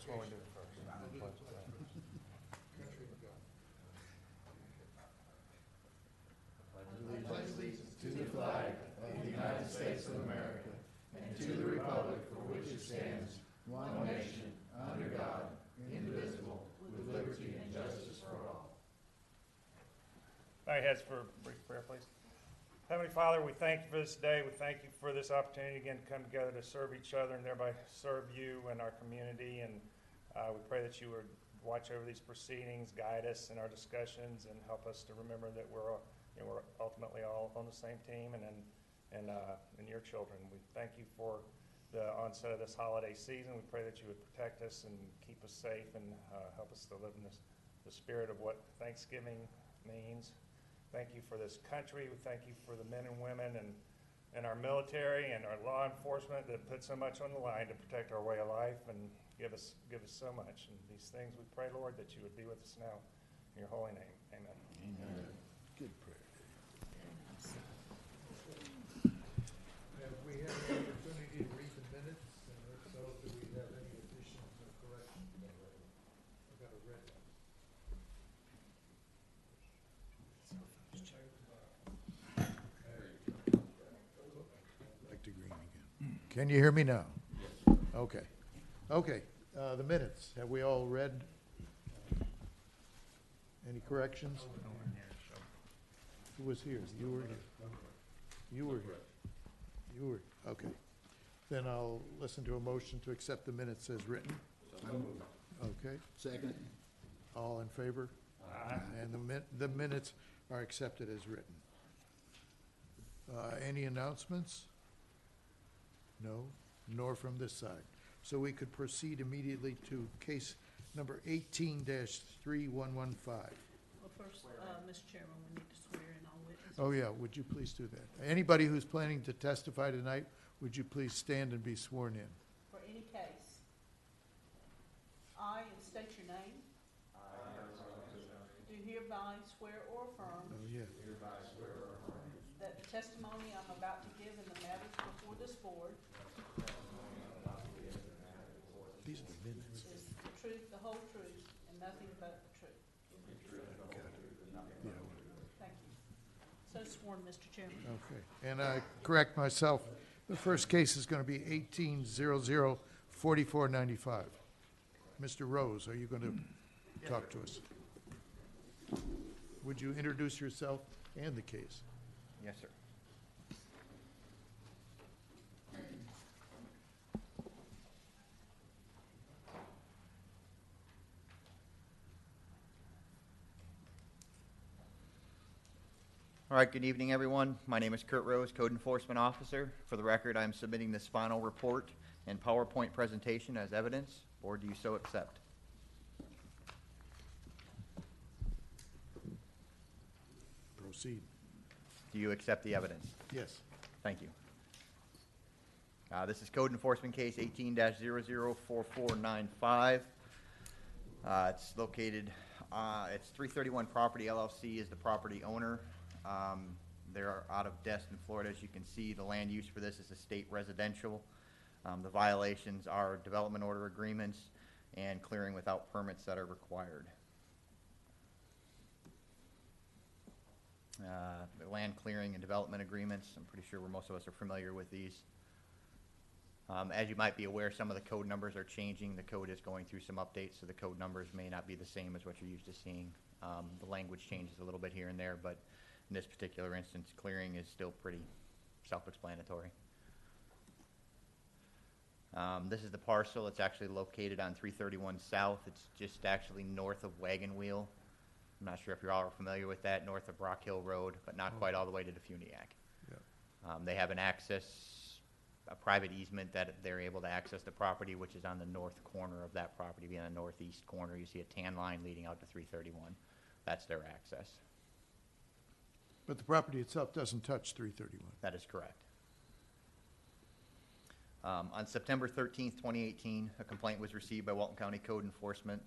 Which one we do first? To the flag of the United States of America and to the republic for which it stands, one nation, under God, indivisible, with liberty and justice for all. Bow your heads for a brief prayer, please. Heavenly Father, we thank you for this day. We thank you for this opportunity again to come together to serve each other and thereby serve you and our community. And we pray that you would watch over these proceedings, guide us in our discussions, and help us to remember that we're ultimately all on the same team and your children. We thank you for the onset of this holiday season. We pray that you would protect us and keep us safe and help us to live in the spirit of what Thanksgiving means. Thank you for this country. We thank you for the men and women and our military and our law enforcement that put so much on the line to protect our way of life and give us so much. And these things we pray, Lord, that you would be with us now. In your holy name, amen. Amen. Good prayer. Have we had an opportunity to read the minutes, and if so, do we have any additions or corrections already? I've got a red one. Back to green again. Can you hear me now? Okay. Okay, the minutes, have we all read? Any corrections? Who was here? You were here. You were here. You were, okay. Then I'll listen to a motion to accept the minutes as written. Okay, Second. all in favor? Aye. And the minutes are accepted as written. Any announcements? No, nor from this side. So we could proceed immediately to case number 18-3115. Well, first, Mr. Chairman, we need to swear in all witnesses. Oh, yeah, would you please do that? Anybody who's planning to testify tonight, would you please stand and be sworn in? For any case, I, and state your name. Do hereby swear or affirm Oh, yeah. that the testimony I'm about to give in the matters before this board These are the minutes. is the truth, the whole truth, and nothing but the truth. Yeah, Thank you. So sworn, Mr. Chairman. okay. And I correct myself, the first case is going to be 18-00-4495. Mr. Rose, are you going to talk to us? Would you introduce yourself and the case? Yes, sir. All right, good evening, everyone. My name is Kurt Rose, Code Enforcement Officer. For the record, I'm submitting this final report and PowerPoint presentation as evidence, or do you so accept? Proceed. Do you accept the evidence? Yes. Thank you. This is Code Enforcement Case 18-004495. It's located, it's 331 Property LLC is the property owner. They're out of Destin, Florida. As you can see, the land use for this is estate residential. The violations are development order agreements and clearing without permits that are required. The land clearing and development agreements, I'm pretty sure most of us are familiar with these. As you might be aware, some of the code numbers are changing. The code is going through some updates, so the code numbers may not be the same as what you're used to seeing. The language changes a little bit here and there, but in this particular instance, clearing is still pretty self-explanatory. This is the parcel. It's actually located on 331 South. It's just actually north of Wagon Wheel. I'm not sure if you're all familiar with that, north of Rock Hill Road, but not quite all the way to Defuniak. Yeah. They have a private easement that they're able to access the property, which is on the north corner of that property. Being on the northeast corner, you see a tan line leading out to 331. That's their access. But the property itself doesn't touch 331. That is correct. On September 13th, 2018, a complaint was received by Walton County Code Enforcement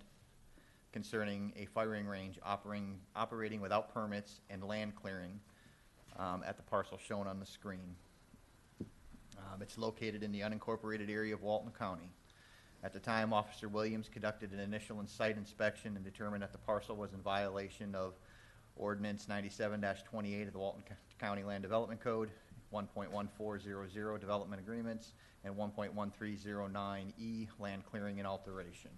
concerning a firing range operating without permits and land clearing at the parcel shown on the screen. It's located in the unincorporated area of Walton County. At the time, Officer Williams conducted an initial site inspection and determined that the parcel was in violation of Ordinance 97-28 of the Walton County Land Development Code, 1.1400 Development Agreements, and 1.1309E Land Clearing and Alteration.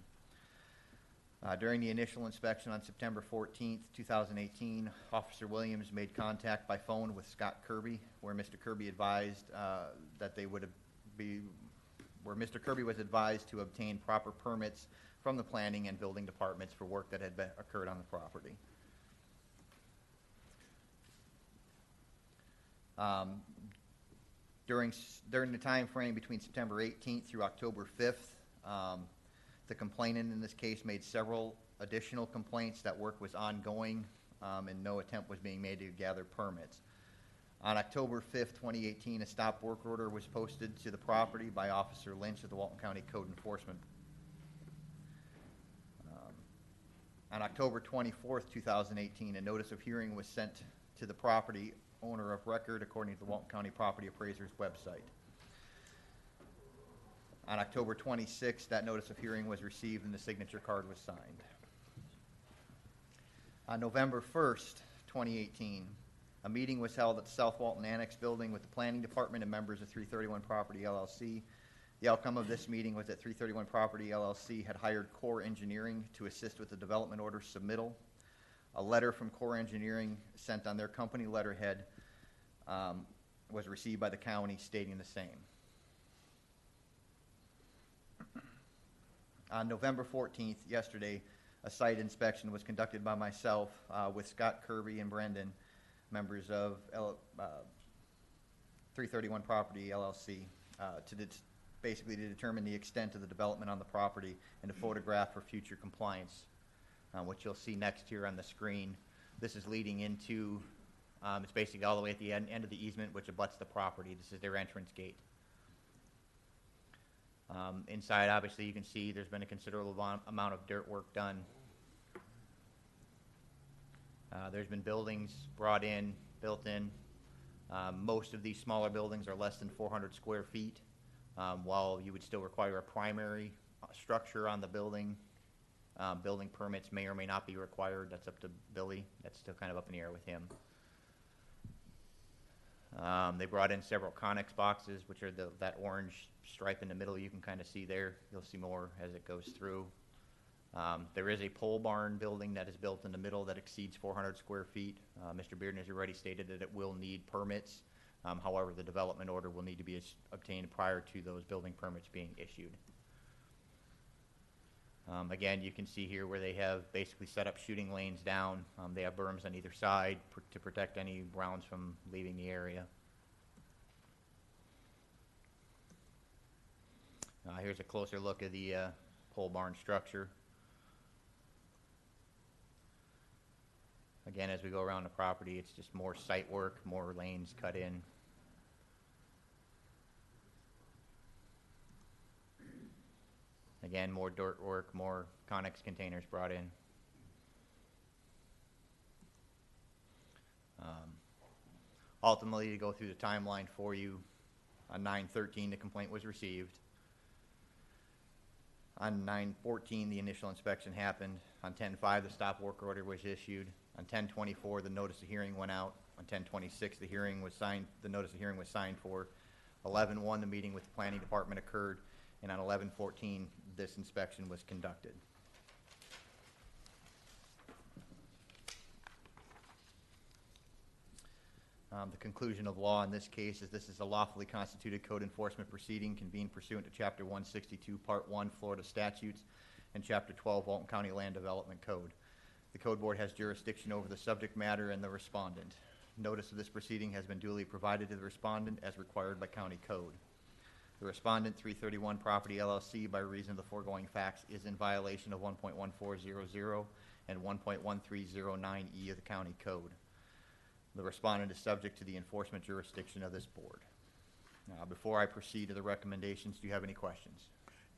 During the initial inspection on September 14th, 2018, Officer Williams made contact by phone with Scott Kirby, where Mr. Kirby advised Mr. Kirby was advised to obtain proper permits from the planning and building departments for work that had occurred on the property. During the time frame between September 18th through October 5th, the complainant in this case made several additional complaints that work was ongoing, and no attempt was being made to gather permits. On October 5th, 2018, a stop work order was posted to the property by Officer Lynch of the Walton County Code Enforcement. On October 24th, 2018, a notice of hearing was sent to the property owner of record according to the Walton County Property Appraiser's website. On October 26th, that notice of hearing was received and the signature card was signed. On November 1st, 2018, a meeting was held at the South Walton Annex Building with the Planning Department and members of 331 Property LLC. The outcome of this meeting was that 331 Property LLC had hired Core Engineering to assist with the development order submittal. A letter from Core Engineering sent on their company letterhead was received by the county stating the same. On November 14th, yesterday, a site inspection was conducted by myself with Scott Kirby and Brendan, members of 331 Property LLC, basically to determine the extent of the development on the property and to photograph for future compliance, which you'll see next here on the screen. This is leading into, it's basically all the way at the end of the easement, which abuts the property. This is their entrance gate. Inside, obviously, you can see there's been a considerable amount of dirt work done. There's been buildings brought in, built in. Most of these smaller buildings are less than 400 square feet. While you would still require a primary structure on the building, building permits may or may not be required. That's up to Billy. That's still kind of up in the air with him. They brought in several Connex boxes, which are that orange stripe in the middle you can kind of see there. You'll see more as it goes through. There is a pole barn building that is built in the middle that exceeds 400 square feet. Mr. Bearden has already stated that it will need permits. However, the development order will need to be obtained prior to those building permits being issued. Again, you can see here where they have basically set up shooting lanes down. They have berms on either side to protect any rounds from leaving the area. Here's a closer look at the pole barn structure. Again, as we go around the property, it's just more site work, more lanes cut in. Again, more dirt work, more Connex containers brought in. Ultimately, to go through the timeline for you, on 9/13, the complaint was received. On 9/14, the initial inspection happened. On 10/5, the stop work order was issued. On 10/24, the notice of hearing went out. On 10/26, the hearing was signed. The notice of hearing was signed for. 11/1, the meeting with the planning department occurred, and on 11/14, this inspection was conducted. The conclusion of law in this case is this is a lawfully constituted code enforcement proceeding convened pursuant to Chapter 162, Part 1, Florida statutes, and Chapter 12, Walton County Land Development Code. The Code Board has jurisdiction over the subject matter and the respondent. Notice of this proceeding has been duly provided to the respondent as required by county code. The respondent, 331 Property LLC, by reason of the foregoing facts, is in violation of 1.1400 and 1.1309E of the county code. The respondent is subject to the enforcement jurisdiction of this board. Now, before I proceed to the recommendations, do you have any questions?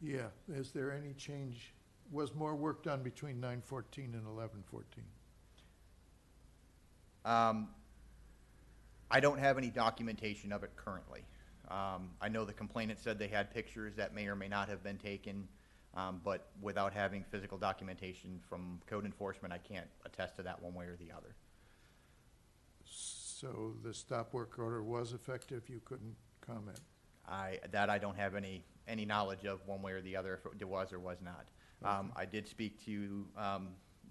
Yeah, is there any change? Was more work done between 9/14 and 11/14? I don't have any documentation of it currently. I know the complainant said they had pictures that may or may not have been taken. But without having physical documentation from code enforcement, I can't attest to that one way or the other. So the stop work order was effective, you couldn't comment? I don't have any knowledge of one way or the other, if it was or was not. I did speak to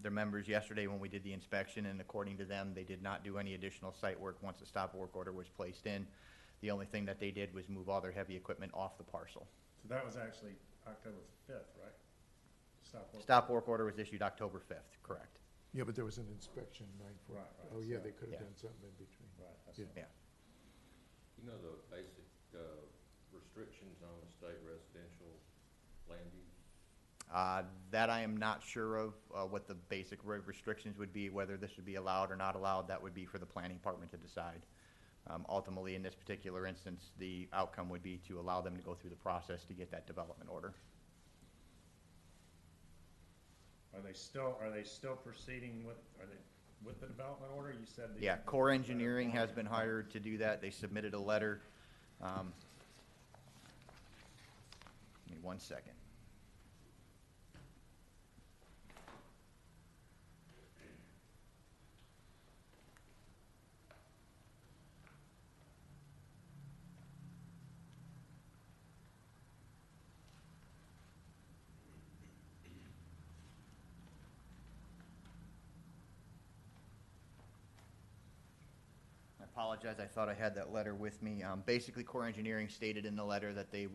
their members yesterday when we did the inspection, and according to them, they did not do any additional site work once the stop work order was placed in. The only thing that they did was move all their heavy equipment off the parcel. So that was actually October 5th, right? Stop work order was issued October 5th, correct. Yeah, but there was an inspection 9/4. Right, Oh, yeah, so- they could have Yeah. done something in between. Right, that's Yeah. Yeah. You know the basic restrictions on the state residential land use? That I am not sure of, what the basic restrictions would be, whether this would be allowed or not allowed, that would be for the planning department to decide. Ultimately, in this particular instance, the outcome would be to allow them to go through the process to get that development order. Are they still proceeding with the development order? You said. Yeah, Core Engineering has been hired to do that. They submitted a letter. Give me 1 second. I apologize, I thought I had that letter with me. Basically, Core Engineering stated in the letter that they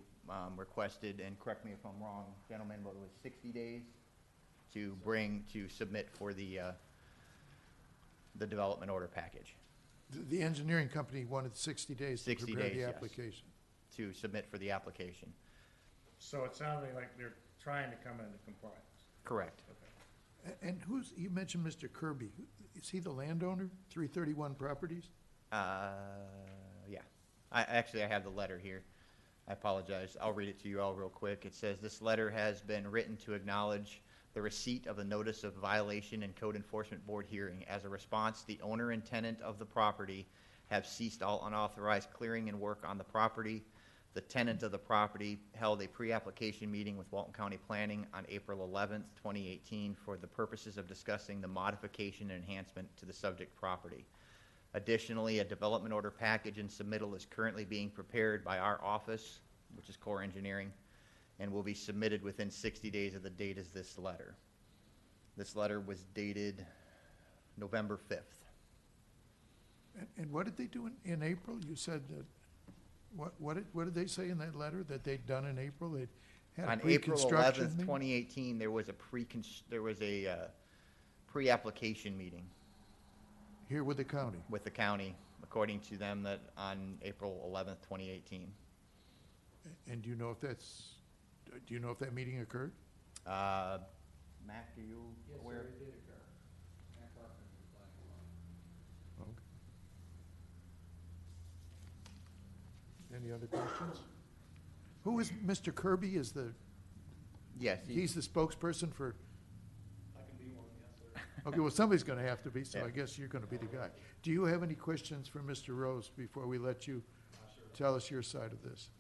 requested, and correct me if I'm wrong, gentlemen, but it was 60 days to submit for the development order package, The engineering company wanted 60 days to 60 prepare days, the yes. application. to submit for the application. So it sounded like they're trying to come into compliance. Correct. Okay. And you mentioned Mr. Kirby. Is he the landowner, 331 Properties? Yeah. I have the letter here. I apologize. I'll read it to you all real quick. It says, "This letter has been written to acknowledge the receipt of a notice of violation and code enforcement board hearing. As a response, the owner and tenant of the property have ceased all unauthorized clearing and work on the property. The tenant of the property held a pre-application meeting with Walton County Planning on April 11th, 2018 for the purposes of discussing the modification and enhancement to the subject property. Additionally, a development order package and submittal is currently being prepared by our office, which is Core Engineering, and will be submitted within 60 days of the date of this letter." This letter was dated November 5th. And what did they do in April? You said that, what did they say in that letter that they'd done in April? They'd had a On April pre-construction 11th, meeting? 2018, there was a pre-application meeting Here with the county? with the county, according to them, that on April 11th, 2018. And do you know if that meeting occurred? Mac, are you aware? Yes, sir, it did occur. Matt Carpenter was playing along. Okay. Any other questions? Who is, Mr. Kirby is Yes. he's the spokesperson for, I can be one, yes, sir. okay, well, somebody's gonna have to be, so Yeah. I guess you're gonna be the guy. Do you have any questions for Mr. Rose before we let you tell us your side of this?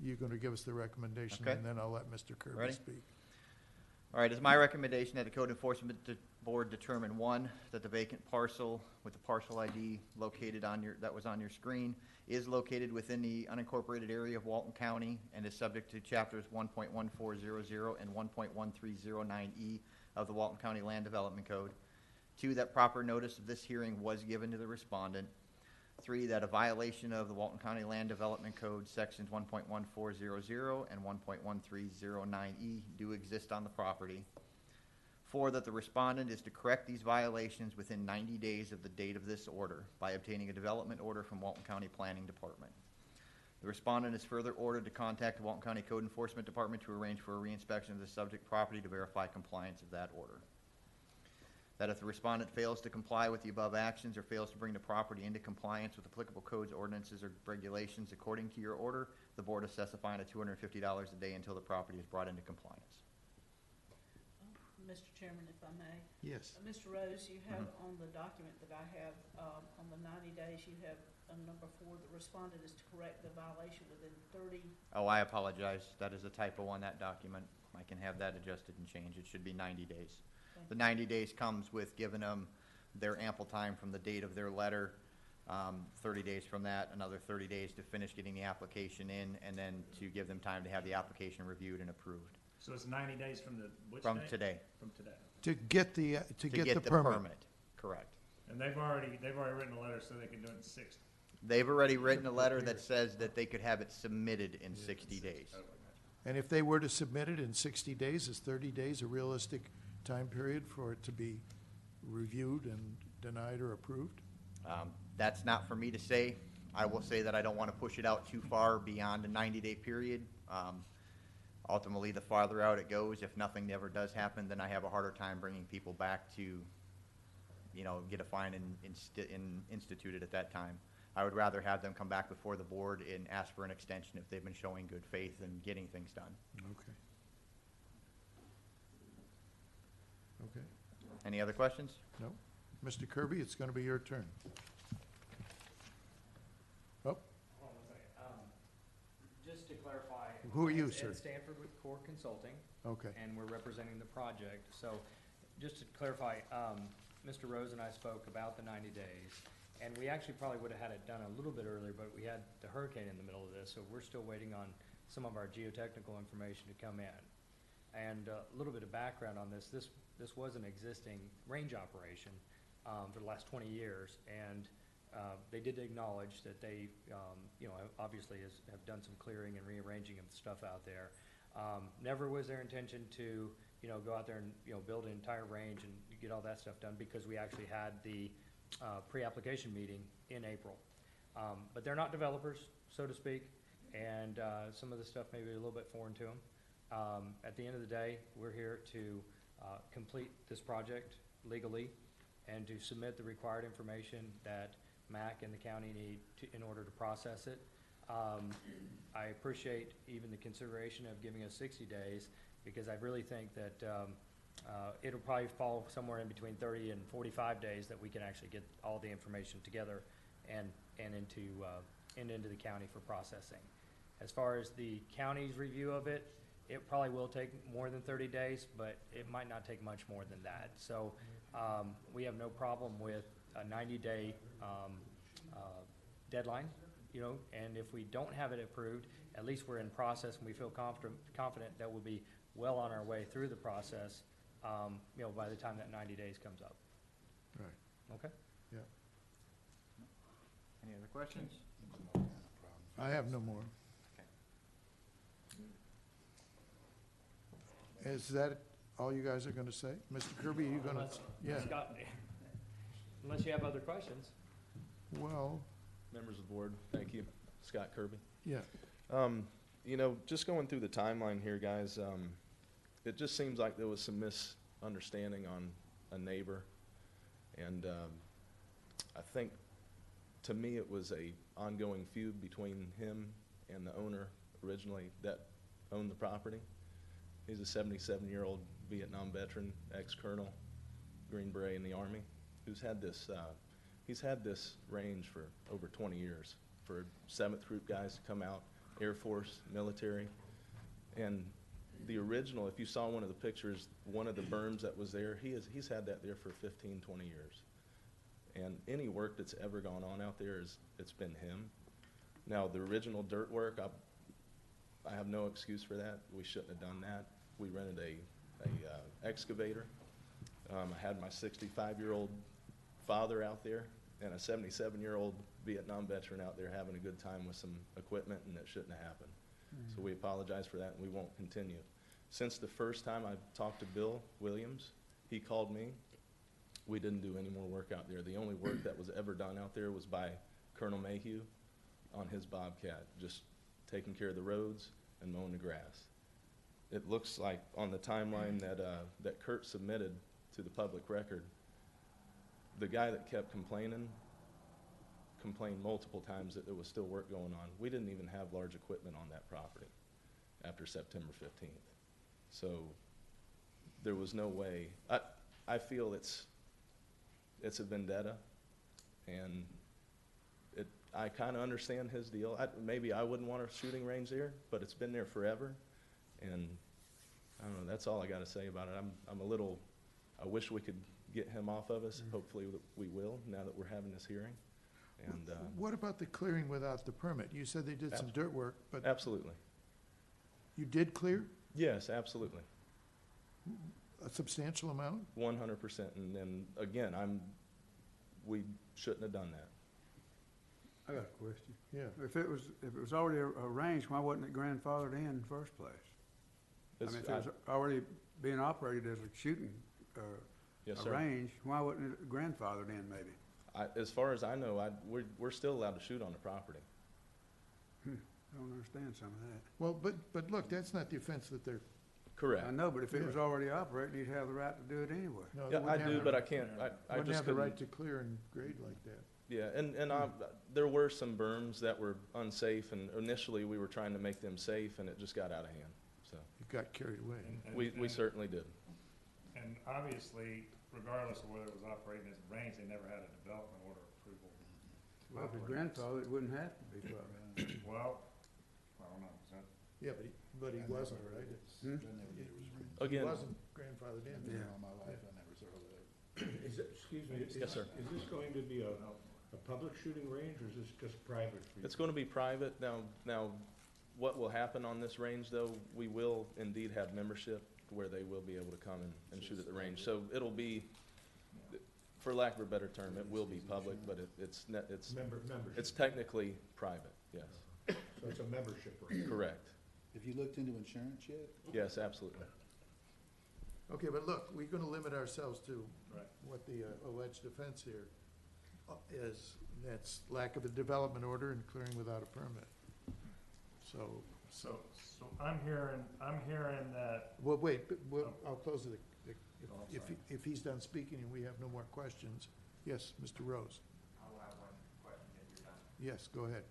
You're gonna give us the recommendation, Okay. and then I'll let Mr. Kirby Ready? speak. All right, it's my recommendation that the Code Enforcement Board determine, one, that the vacant parcel with the parcel ID located that was on your screen is located within the unincorporated area of Walton County and is subject to chapters 1.1400 and 1.1309E of the Walton County Land Development Code. Two, that proper notice of this hearing was given to the respondent. Three, that a violation of the Walton County Land Development Code sections 1.1400 and 1.1309E do exist on the property. Four, that the respondent is to correct these violations within 90 days of the date of this order by obtaining a development order from Walton County Planning Department. The respondent is further ordered to contact the Walton County Code Enforcement Department to arrange for a reinspection of the subject property to verify compliance of that order. That if the respondent fails to comply with the above actions or fails to bring the property into compliance with applicable codes, ordinances, or regulations according to your order, the board assess a fine of $250 a day until the property is brought into compliance. Mr. Chairman, if I may. Yes. Mr. Rose, you have on the document that I have, on the 90 days, you have number 4, the respondent is to correct the violation within 30. Oh, I apologize. That is a typo on that document. I can have that adjusted and changed. It should be 90 days. Thank The you. 90 days comes with giving them their ample time from the date of their letter, 30 days from that, another 30 days to finish getting the application in, and then to give them time to have the application reviewed and approved. So it's 90 days from the, which From date? today. From today. To get the, to get the permit. Correct. And they've already written a letter so they can do it in 60. They've already written a letter that says that they could have it submitted in 60 days. Okay, gotcha. And if they were to submit it in 60 days, is 30 days a realistic time period for it to be reviewed and denied or approved? That's not for me to say. I will say that I don't want to push it out too far beyond a 90-day period. Ultimately, the farther out it goes, if nothing ever does happen, then I have a harder time bringing people back to, get a fine and institute it at that time. I would rather have them come back before the board and ask for an extension if they've been showing good faith in getting things done. Okay. Okay. Any other questions? No? Mr. Kirby, it's going to be your turn. Oh, Hold on one second. Just to clarify. Who are you, it's sir? Ed Stanford with Core Consulting, okay. and we're representing the project. So just to clarify, Mr. Rose and I spoke about the 90 days, and we actually probably would have had it done a little bit earlier, but we had the hurricane in the middle of this, so we're still waiting on some of our geotechnical information to come in. And a little bit of background on this. This was an existing range operation for the last 20 years, and they did acknowledge that they, obviously have done some clearing and rearranging of stuff out there. Never was their intention to, go out there and, build an entire range and get all that stuff done, because we actually had the pre-application meeting in April. But they're not developers, so to speak, and some of the stuff may be a little bit foreign to them. At the end of the day, we're here to complete this project legally and to submit the required information that MAC and the county need in order to process it. I appreciate even the consideration of giving us 60 days, because I really think that it'll probably fall somewhere in between 30 and 45 days that we can actually get all the information together and into the county for processing. As far as the county's review of it, it probably will take more than 30 days, but it might not take much more than that. So we have no problem with a 90-day deadline, and if we don't have it approved, at least we're in process, and we feel confident that we'll be well on our way through the process, by the time that 90 days comes up. Right. Okay? Yeah. Any other questions? I have no more. Is that all you guys are going to say? Mr. Kirby, are you going to? Yeah. Scott, unless you have other questions. Well, Members of the board, thank you. Scott Kirby. yeah. Just going through the timeline here, guys, it just seems like there was some misunderstanding on a neighbor. And I think, to me, it was a ongoing feud between him and the owner originally that owned the property. He's a 77-year-old Vietnam veteran, ex-colonel, Green Beret in the Army, who's had this, he's had this range for over 20 years for 7th Group guys to come out, Air Force, military. And the original, if you saw one of the pictures, one of the berms that was there, he's had that there for 15, 20 years. And any work that's ever gone on out there, it's been him. Now, the original dirt work, I have no excuse for that. We shouldn't have done that. We rented a excavator. I had my 65-year-old father out there and a 77-year-old Vietnam veteran out there having a good time with some equipment, and it shouldn't have happened. So we apologize for that, and we won't continue. Since the first time I talked to Bill Williams, he called me. We didn't do any more work out there. The only work that was ever done out there was by Colonel Mayhew on his Bobcat, just taking care of the roads and mowing the grass. It looks like on the timeline that Kurt submitted to the public record, the guy that kept complaining complained multiple times that there was still work going on. We didn't even have large equipment on that property after September 15th. So there was no way. I feel it's a vendetta, and I kind of understand his deal. Maybe I wouldn't want a shooting range there, but it's been there forever, and I don't know, that's all I got to say about it. I'm a little, I wish we could get him off of us. Hopefully we will, now that we're having this hearing. And What about the clearing without the permit? You said they did some dirt work, but absolutely. you did clear Yes, absolutely. a substantial amount? 100%. And then, again, we shouldn't have done that. I got a question. Yeah. If it was already arranged, why wasn't it grandfathered in the first place? I mean, if it was already being operated as a shooting, Yes, a sir. range, why wasn't it grandfathered in maybe? As far as I know, we're still allowed to shoot on the property. I don't understand some of that. Well, but look, that's not the offense that they're, Correct. I know, but if it was already operating, you'd have the right to do it anyway. no. they Yeah, I wouldn't have do, the- but I can't, I Wouldn't just have the right couldn't. to clear and grade like that. Yeah, and there were some berms that were unsafe, and initially we were trying to make them safe, and it just got out of hand, so. It got carried away. We certainly did. And obviously, regardless of whether it was operating as a range, they never had a development order approval. to Well, if it's operate. grandfathered, it wouldn't have to be probably. Well, I don't know, is that, Yeah, but he wasn't, right? Hmm? He Again, wasn't grandfathered in. Yeah. All my life, I never saw that. Excuse me, Yes, sir. is this going to be a public shooting range, or is this just private? for you? it's going to be private. Now, what will happen on this range, though, we will indeed have membership where they will be able to come and shoot at the range. So it'll be, for lack of a better term, it will be public, but it's Membership, technically private, yes. so it's a membership range. Correct. Have you looked into insurance yet? Yes, absolutely. Okay, but look, we're gonna limit ourselves to Right. what the alleged offense here is. That's lack of a development order and clearing without a permit. So, so I'm hearing that, well, wait, but I'll close it. Oh, I'm If, sorry. if he's done speaking and we have no more questions, yes, Mr. Rose. I'll have one question if you're done. Yes, go ahead.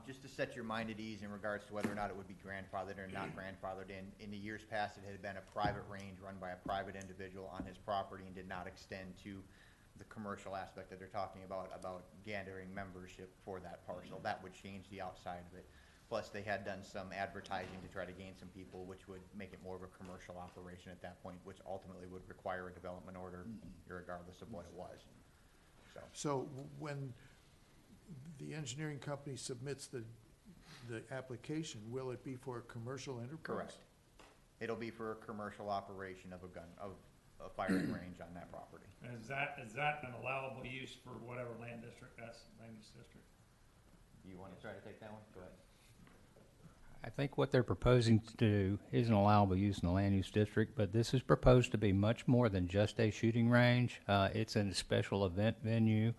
Just to set your mind at ease in regards to whether or not it would be grandfathered or not grandfathered in the years past, it had been a private range run by a private individual on his property and did not extend to the commercial aspect that they're talking about gathering membership for that parcel. That would change the outside of it. Plus, they had done some advertising to try to gain some people, which would make it more of a commercial operation at that point, which ultimately would require a development order, regardless of what it was. So when the engineering company submits the application, will it be for a commercial enterprise? Correct. It'll be for a commercial operation of a firing range on that property. and is that an allowable use for whatever land district, that's land use district? You want to try to take that one? Go ahead. I think what they're proposing to do is an allowable use in the land use district, but this is proposed to be much more than just a shooting range. It's a special event venue.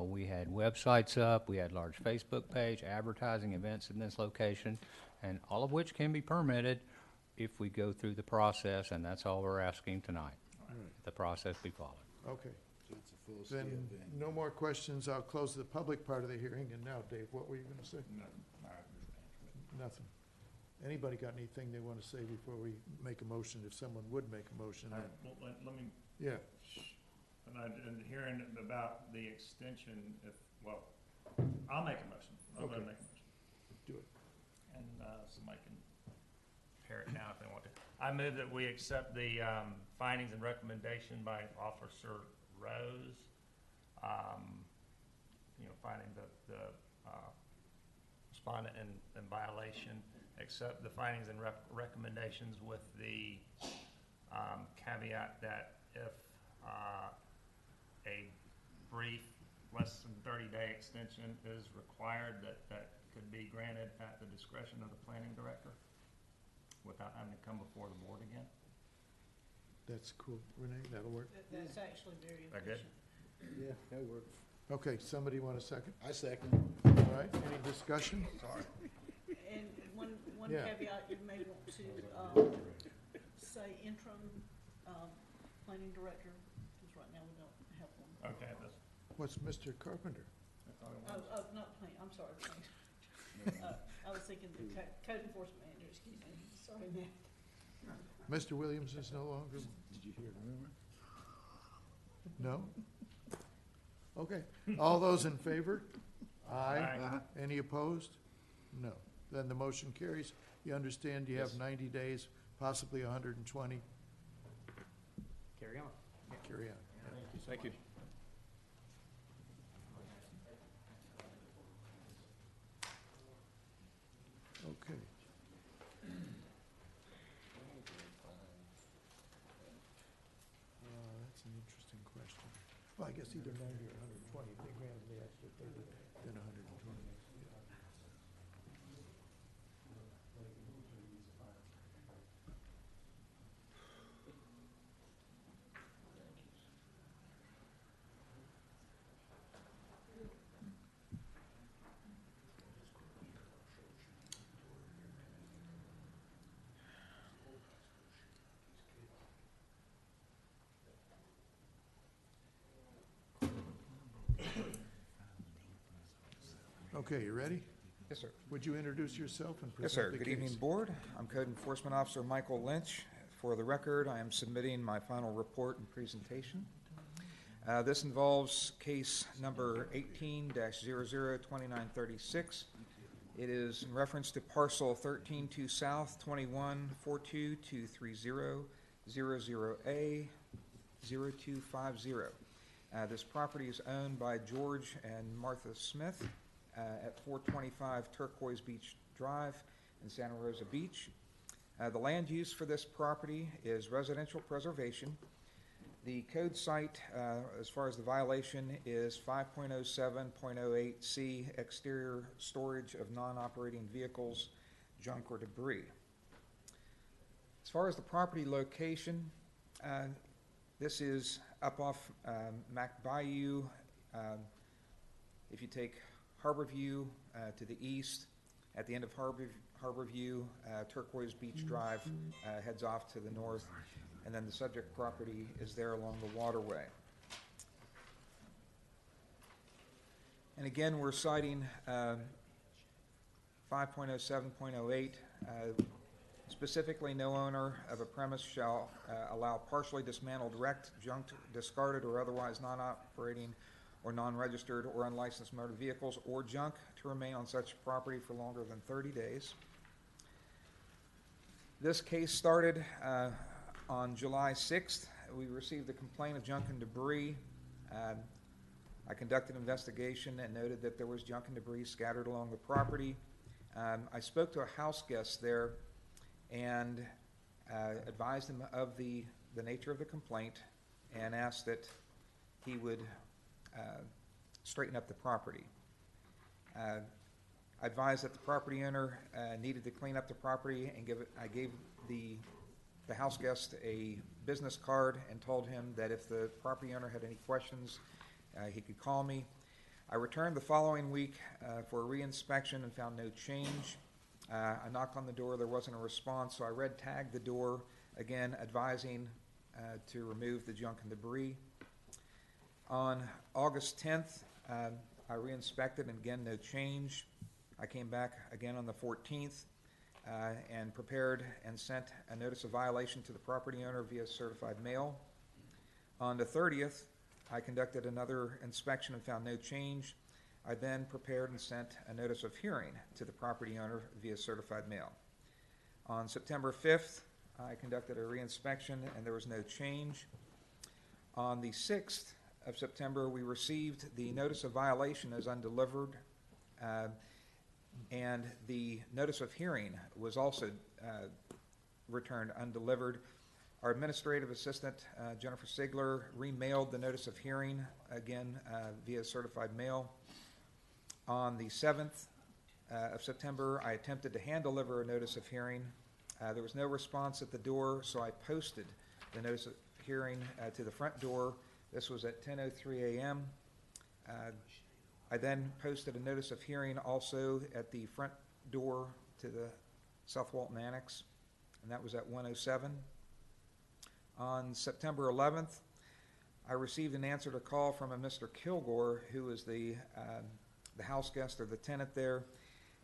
We had websites up, we had large Facebook page, advertising events in this location, and all of which can be permitted if we go through the process, and that's all we're asking tonight. The process be followed. Okay, So it's a full-scale then, venue. no more questions. I'll close the public part of the hearing. And now, Dave, what were you gonna say? No, all right, just answer it. Nothing. Anybody got anything they want to say before we make a motion, if someone would make a motion? All right, well, let me, Yeah, and hearing about the extension, I'll make a motion. I'm gonna Okay. make a motion. do it. And somebody can pair it now if they want to. I move that we accept the findings and recommendation by Officer Rose, finding the respondent in violation, accept the findings and recommendations with the caveat that if a brief, less than 30-day extension is required, that could be granted at the discretion of the planning director without having to come before the board again. That's cool. Renee, that'll work? That's actually very That good? efficient. Yeah, that works. Okay, somebody want a second? I second. All right, any discussion? And one Yeah. caveat, you may want to, say interim, planning director, because right now we don't have one. Okay, that's, What's Mr. Carpenter? that's all I want. Not planning, I'm sorry, planning. I was thinking the code enforcement manager, excuse me, sorry, Matt. Mr. Williams is no longer, Did you hear the rumor? no? Okay, all those in favor? Aye. Aye. Any opposed? No. Then the motion carries. You understand you have Yes. 90 days, possibly 120. Carry on. Carry on. Thank you. Okay. That's an interesting question. Well, I guess either 90 or 120. If they granted the extra 30, then 120. Okay, you ready? Yes, sir. Would you introduce yourself and Yes, present sir. the Good case? evening, Board. I'm Code Enforcement Officer Michael Lynch. For the record, I am submitting my final report and presentation. This involves case number 18-002936. It is in reference to parcel 13-2 South 2142-230-00A-0250. This property is owned by George and Martha Smith at 425 Turquoise Beach Drive in Santa Rosa Beach. The land use for this property is residential preservation. The code site, as far as the violation, is 5.07.08C, exterior storage of non-operating vehicles, junk, or debris. As far as the property location, this is up off Mac Bayou. If you take Harborview to the east, at the end of Harborview, Turquoise Beach Drive heads off to the north, and then the subject property is there along the waterway. And again, we're citing 5.07.08. Specifically, no owner of a premise shall allow partially dismantled, wrecked, junked, discarded, or otherwise non-operating or non-registered or unlicensed motor vehicles or junk to remain on such property for longer than 30 days. This case started on July 6th. We received a complaint of junk and debris. I conducted an investigation and noted that there was junk and debris scattered along the property. I spoke to a house guest there and advised him of the nature of the complaint and asked that he would straighten up the property. I advised that the property owner needed to clean up the property, and I gave the house guest a business card and told him that if the property owner had any questions, he could call me. I returned the following week for a re-inspection and found no change. I knocked on the door, there wasn't a response, so I red tagged the door, again advising to remove the junk and debris. On August 10th, I re-inspected, and again, no change. I came back again on the 14th and prepared and sent a notice of violation to the property owner via certified mail. On the 30th, I conducted another inspection and found no change. I then prepared and sent a notice of hearing to the property owner via certified mail. On September 5th, I conducted a re-inspection and there was no change. On the 6th of September, we received the notice of violation as undelivered, and the notice of hearing was also returned undelivered. Our administrative assistant, Jennifer Sigler, remailed the notice of hearing, again via certified mail. On the 7th of September, I attempted to hand-deliver a notice of hearing. There was no response at the door, so I posted the notice of hearing to the front door. This was at 10:03 a.m. I then posted a notice of hearing also at the front door to the South Walton Annex, and that was at 1:07. On September 11th, I received an answer to call from a Mr. Kilgore, who is the house guest or the tenant there,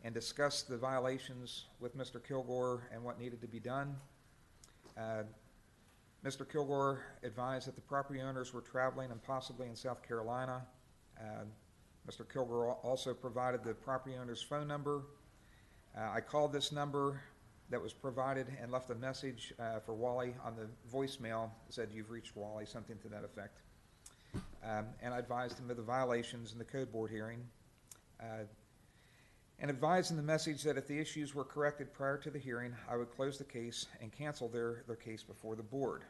and discussed the violations with Mr. Kilgore and what needed to be done. Mr. Kilgore advised that the property owners were traveling and possibly in South Carolina. Mr. Kilgore also provided the property owner's phone number. I called this number that was provided and left a message for Wally on the voicemail. It said, "You've reached Wally," something to that effect. And I advised him of the violations in the code board hearing. And advised in the message that if the issues were corrected prior to the hearing, I would close the case and cancel their case before the board.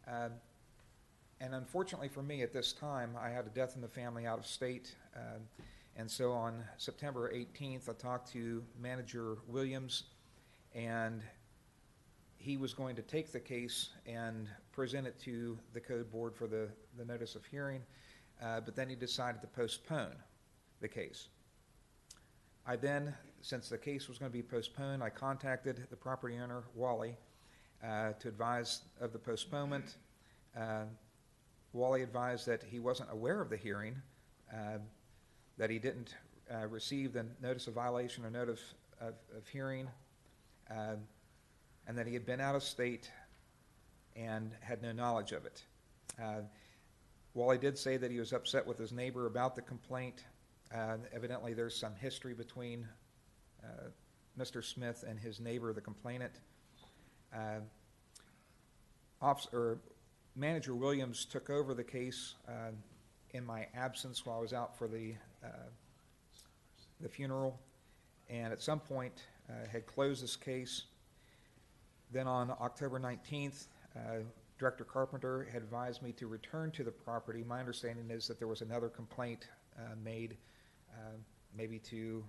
And unfortunately for me at this time, I had a death in the family out of state. And so on September 18th, I talked to Manager Williams, and he was going to take the case and present it to the code board for the notice of hearing, but then he decided to postpone the case. I then, since the case was going to be postponed, I contacted the property owner, Wally, to advise of the postponement. Wally advised that he wasn't aware of the hearing, that he didn't receive the notice of violation or notice of hearing, and that he had been out of state and had no knowledge of it. Wally did say that he was upset with his neighbor about the complaint. Evidently there's some history between Mr. Smith and his neighbor, the complainant. Manager Williams took over the case in my absence while I was out for the funeral, and at some point had closed this case. Then on October 19th, Director Carpenter had advised me to return to the property. My understanding is that there was another complaint made, maybe to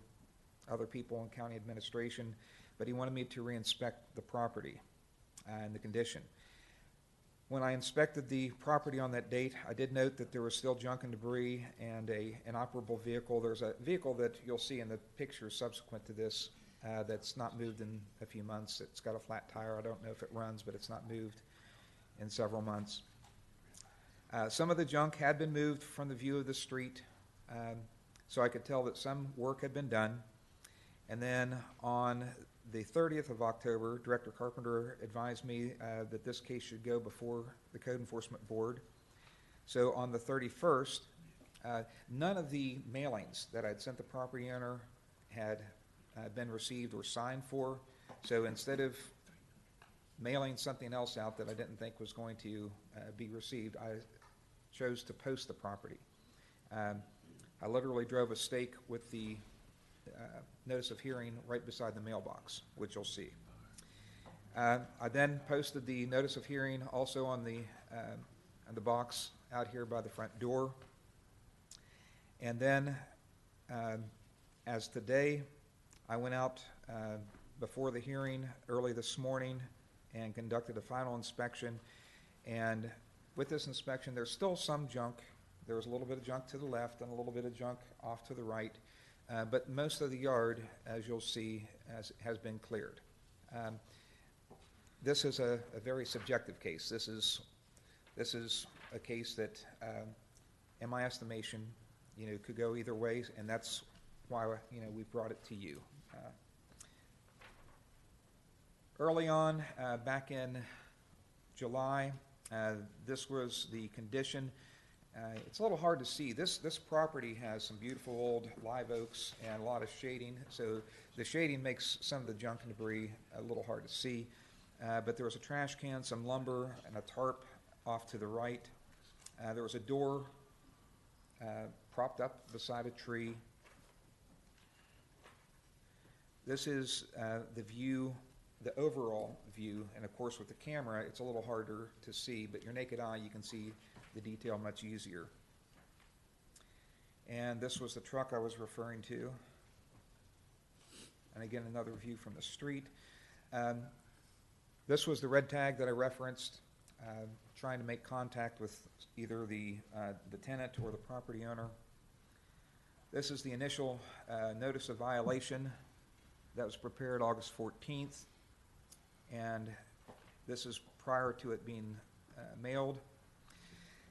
other people in county administration, but he wanted me to reinspect the property and the condition. When I inspected the property on that date, I did note that there was still junk and debris and an inoperable vehicle. There's a vehicle that you'll see in the picture subsequent to this that's not moved in a few months. It's got a flat tire. I don't know if it runs, but it's not moved in several months. Some of the junk had been moved from the view of the street, so I could tell that some work had been done. And then on the 30th of October, Director Carpenter advised me that this case should go before the Code Enforcement Board. So on the 31st, none of the mailings that I'd sent the property owner had been received or signed for. So instead of mailing something else out that I didn't think was going to be received, I chose to post the property. I literally drove a stake with the notice of hearing right beside the mailbox, which you'll see. I then posted the notice of hearing also on the box out here by the front door. And then, as today, I went out before the hearing early this morning and conducted a final inspection. And with this inspection, there's still some junk. There was a little bit of junk to the left and a little bit of junk off to the right. But most of the yard, as you'll see, has been cleared. This is a very subjective case. This is a case that, in my estimation, could go either way, and that's why we brought it to you. Early on, back in July, this was the condition. It's a little hard to see. This property has some beautiful old live oaks and a lot of shading, so the shading makes some of the junk and debris a little hard to see. But there was a trash can, some lumber, and a tarp off to the right. There was a door propped up beside a tree. This is the view, the overall view, and of course with the camera it's a little harder to see, but your naked eye you can see the detail much easier. And this was the truck I was referring to. And again, another view from the street. This was the red tag that I referenced, trying to make contact with either the tenant or the property owner. This is the initial notice of violation that was prepared August 14th, and this is prior to it being mailed.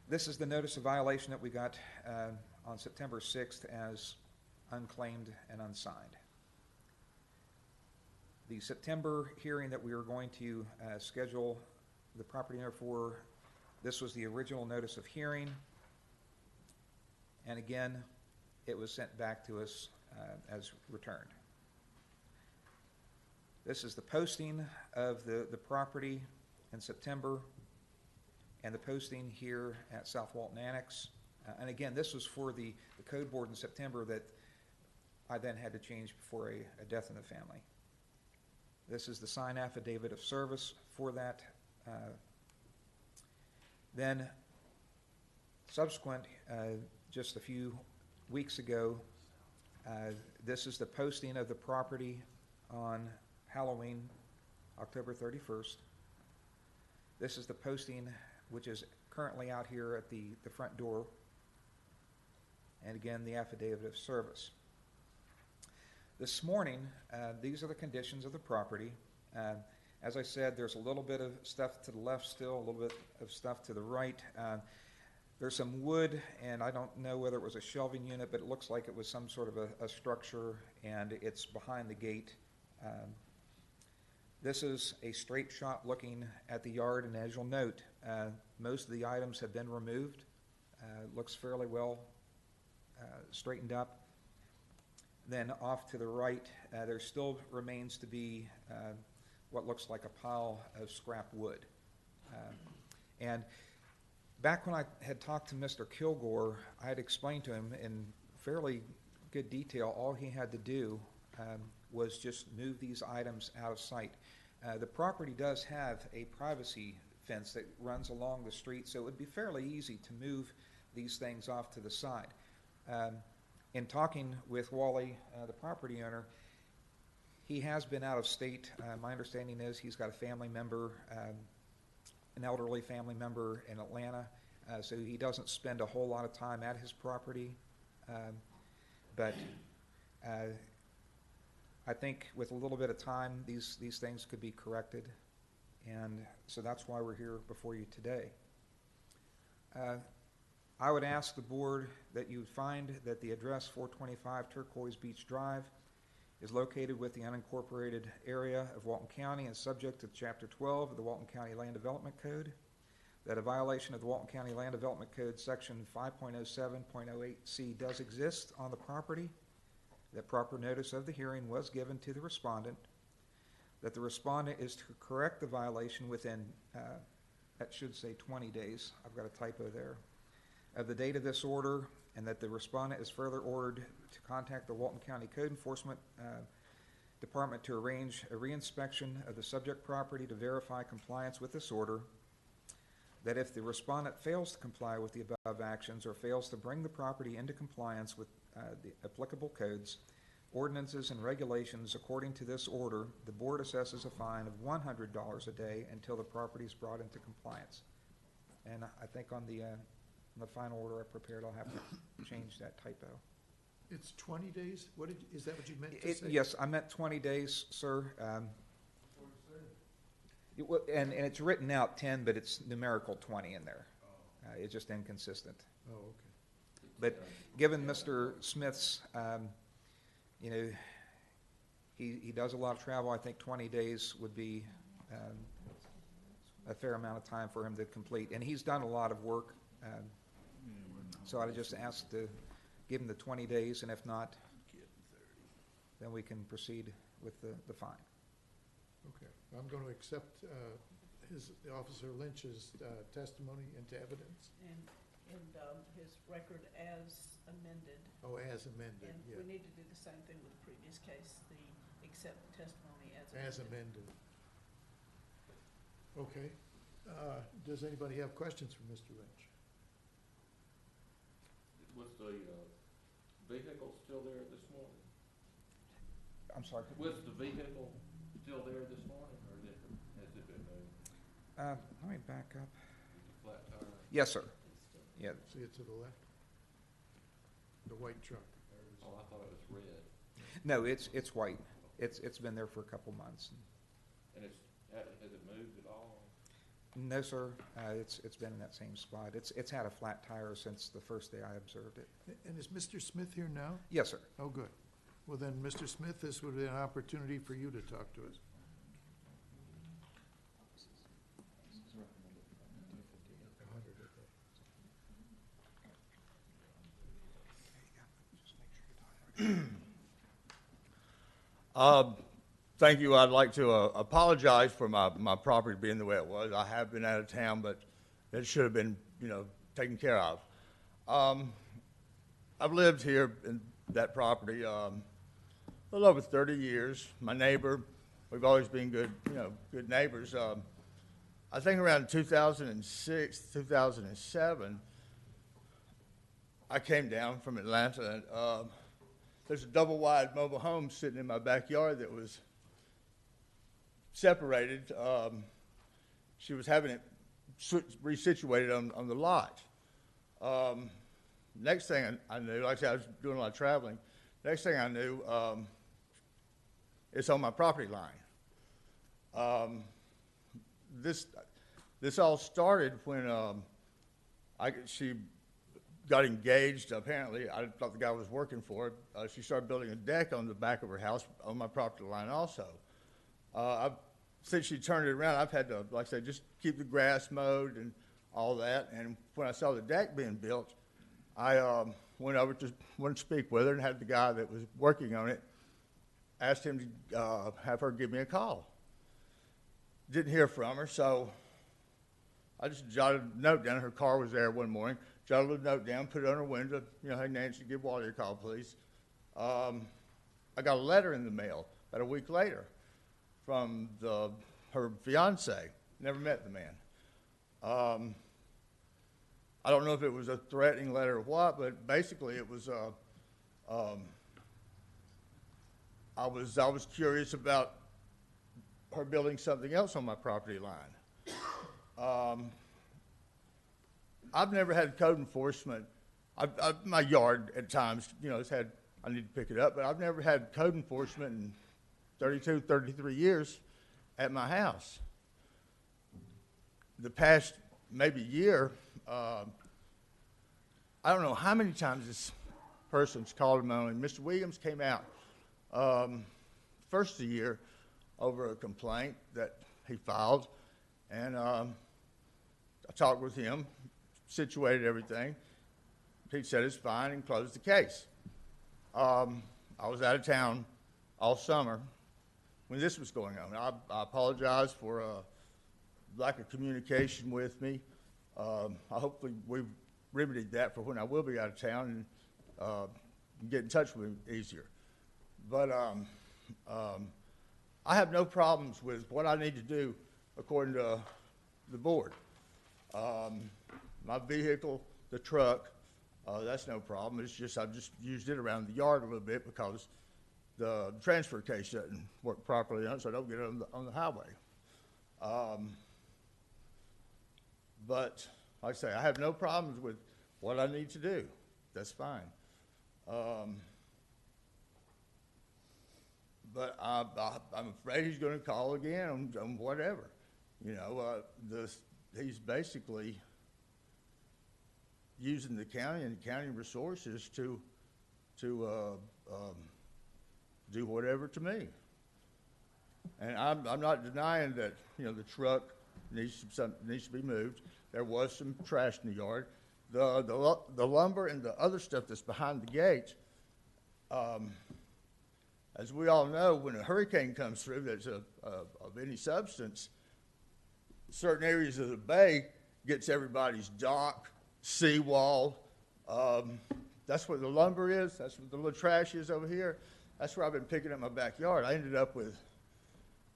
This is the notice of violation that we got on September 6th as unclaimed and unsigned. The September hearing that we were going to schedule the property owner for, this was the original notice of hearing. And again, it was sent back to us as returned. This is the posting of the property in September and the posting here at South Walton Annex. And again, this was for the code board in September that I then had to change before a death in the family. This is the signed affidavit of service for that. Then subsequent, just a few weeks ago, this is the posting of the property on Halloween, October 31st. This is the posting which is currently out here at the front door. And again, the affidavit of service. This morning, these are the conditions of the property. As I said, there's a little bit of stuff to the left still, a little bit of stuff to the right. There's some wood, and I don't know whether it was a shelving unit, but it looks like it was some sort of a structure, and it's behind the gate. This is a straight shot looking at the yard, and as you'll note, most of the items have been removed. Looks fairly well straightened up. Then off to the right, there still remains to be what looks like a pile of scrap wood. And back when I had talked to Mr. Kilgore, I had explained to him in fairly good detail all he had to do was just move these items out of sight. The property does have a privacy fence that runs along the street, so it would be fairly easy to move these things off to the side. In talking with Wally, the property owner, he has been out of state. My understanding is he's got a family member, an elderly family member in Atlanta, so he doesn't spend a whole lot of time at his property. But I think with a little bit of time, these things could be corrected, and so that's why we're here before you today. I would ask the board that you find that the address 425 Turquoise Beach Drive is located with the unincorporated area of Walton County and subject to Chapter 12 of the Walton County Land Development Code, that a violation of the Walton County Land Development Code Section 5.07.08C does exist on the property, that proper notice of the hearing was given to the respondent, that the respondent is to correct the violation within, that should say 20 days, I've got a typo there, of the date of this order, and that the respondent is further ordered to contact the Walton County Code Enforcement Department to arrange a reinspection of the subject property to verify compliance with this order, that if the respondent fails to comply with the above actions or fails to bring the property into compliance with the applicable codes, ordinances, and regulations according to this order, the board assesses a fine of $100 a day until the property is brought into compliance. And I think on the final order I prepared, I'll have to change that typo. It's 20 days? Is that what you meant to say? Yes, I meant 20 days, sir. And it's written out 10, but it's numerical 20 in there. It's just inconsistent. Oh, okay. But given Mr. Smith's, he does a lot of travel, I think 20 days would be a fair amount of time for him to complete. And he's done a lot of work. So I just asked to give him the 20 days, and if not, then we can proceed with the fine. Okay. I'm going to accept Officer Lynch's testimony into evidence. And his record as amended. Oh, as amended, And yeah. we need to do the same thing with the previous case, accept the testimony as amended. As amended. Okay. Does anybody have questions for Mr. Lynch? Was the vehicle still there this morning? I'm sorry. Was the vehicle still there this morning, or has it been moved? Let me back up. The flat tire? Yes, sir. Yeah. See it to the left? The white truck. Oh, I thought it was red. No, it's white. It's been there for a couple months. And has it moved at all? No, sir. It's been in that same spot. It's had a flat tire since the first day I observed it. And is Mr. Smith here now? Yes, sir. Oh, good. Well, then, Mr. Smith, this would be an opportunity for you to talk to us. Thank you. I'd like to apologize for my property being the way it was. I have been out of town, but it should have been, taken care of. I've lived here in that property a little over 30 years. My neighbor, we've always been good neighbors. I think around 2006, 2007, I came down from Atlanta, and there's a double-wide mobile home sitting in my backyard that was separated. She was having it resituated on the lot. Next thing I knew, like I said, I was doing a lot of traveling. Next thing I knew, it's on my property line. This all started when she got engaged. Apparently, I thought the guy was working for her. She started building a deck on the back of her house on my property line also. Since she turned it around, I've had to, like I said, just keep the grass mowed and all that. And when I saw the deck being built, I went over to speak with her and had the guy that was working on it, asked him to have her give me a call. Didn't hear from her, so I just jotted a note down. Her car was there one morning. Jotted a note down, put it on her window. Hey, Nancy, give Wally a call, please. I got a letter in the mail about a week later from her fiance. Never met the man. I don't know if it was a threatening letter or what, but basically it was. I was curious about her building something else on my property line. I've never had code enforcement. My yard at times, it's had, I need to pick it up, but I've never had code enforcement in 32, 33 years at my house. The past maybe year, I don't know how many times this person's called him on, and Mr. Williams came out first of the year over a complaint that he filed, and I talked with him, situated everything. He said it's fine and closed the case. I was out of town all summer when this was going on. I apologize for lack of communication with me. Hopefully we've remedied that for when I will be out of town and get in touch with him easier. But I have no problems with what I need to do according to the board. My vehicle, the truck, that's no problem. It's just I've just used it around the yard a little bit because the transfer case doesn't work properly on it, so I don't get it on the highway. But like I say, I have no problems with what I need to do. That's fine. But I'm afraid he's going to call again on whatever. He's basically using the county and county resources to do whatever to me. And I'm not denying that the truck needs to be moved. There was some trash in the yard. The lumber and the other stuff that's behind the gate. As we all know, when a hurricane comes through that's of any substance, certain areas of the bay gets everybody's dock, seawall. That's where the lumber is. That's where the little trash is over here. That's where I've been picking up my backyard. I ended up with,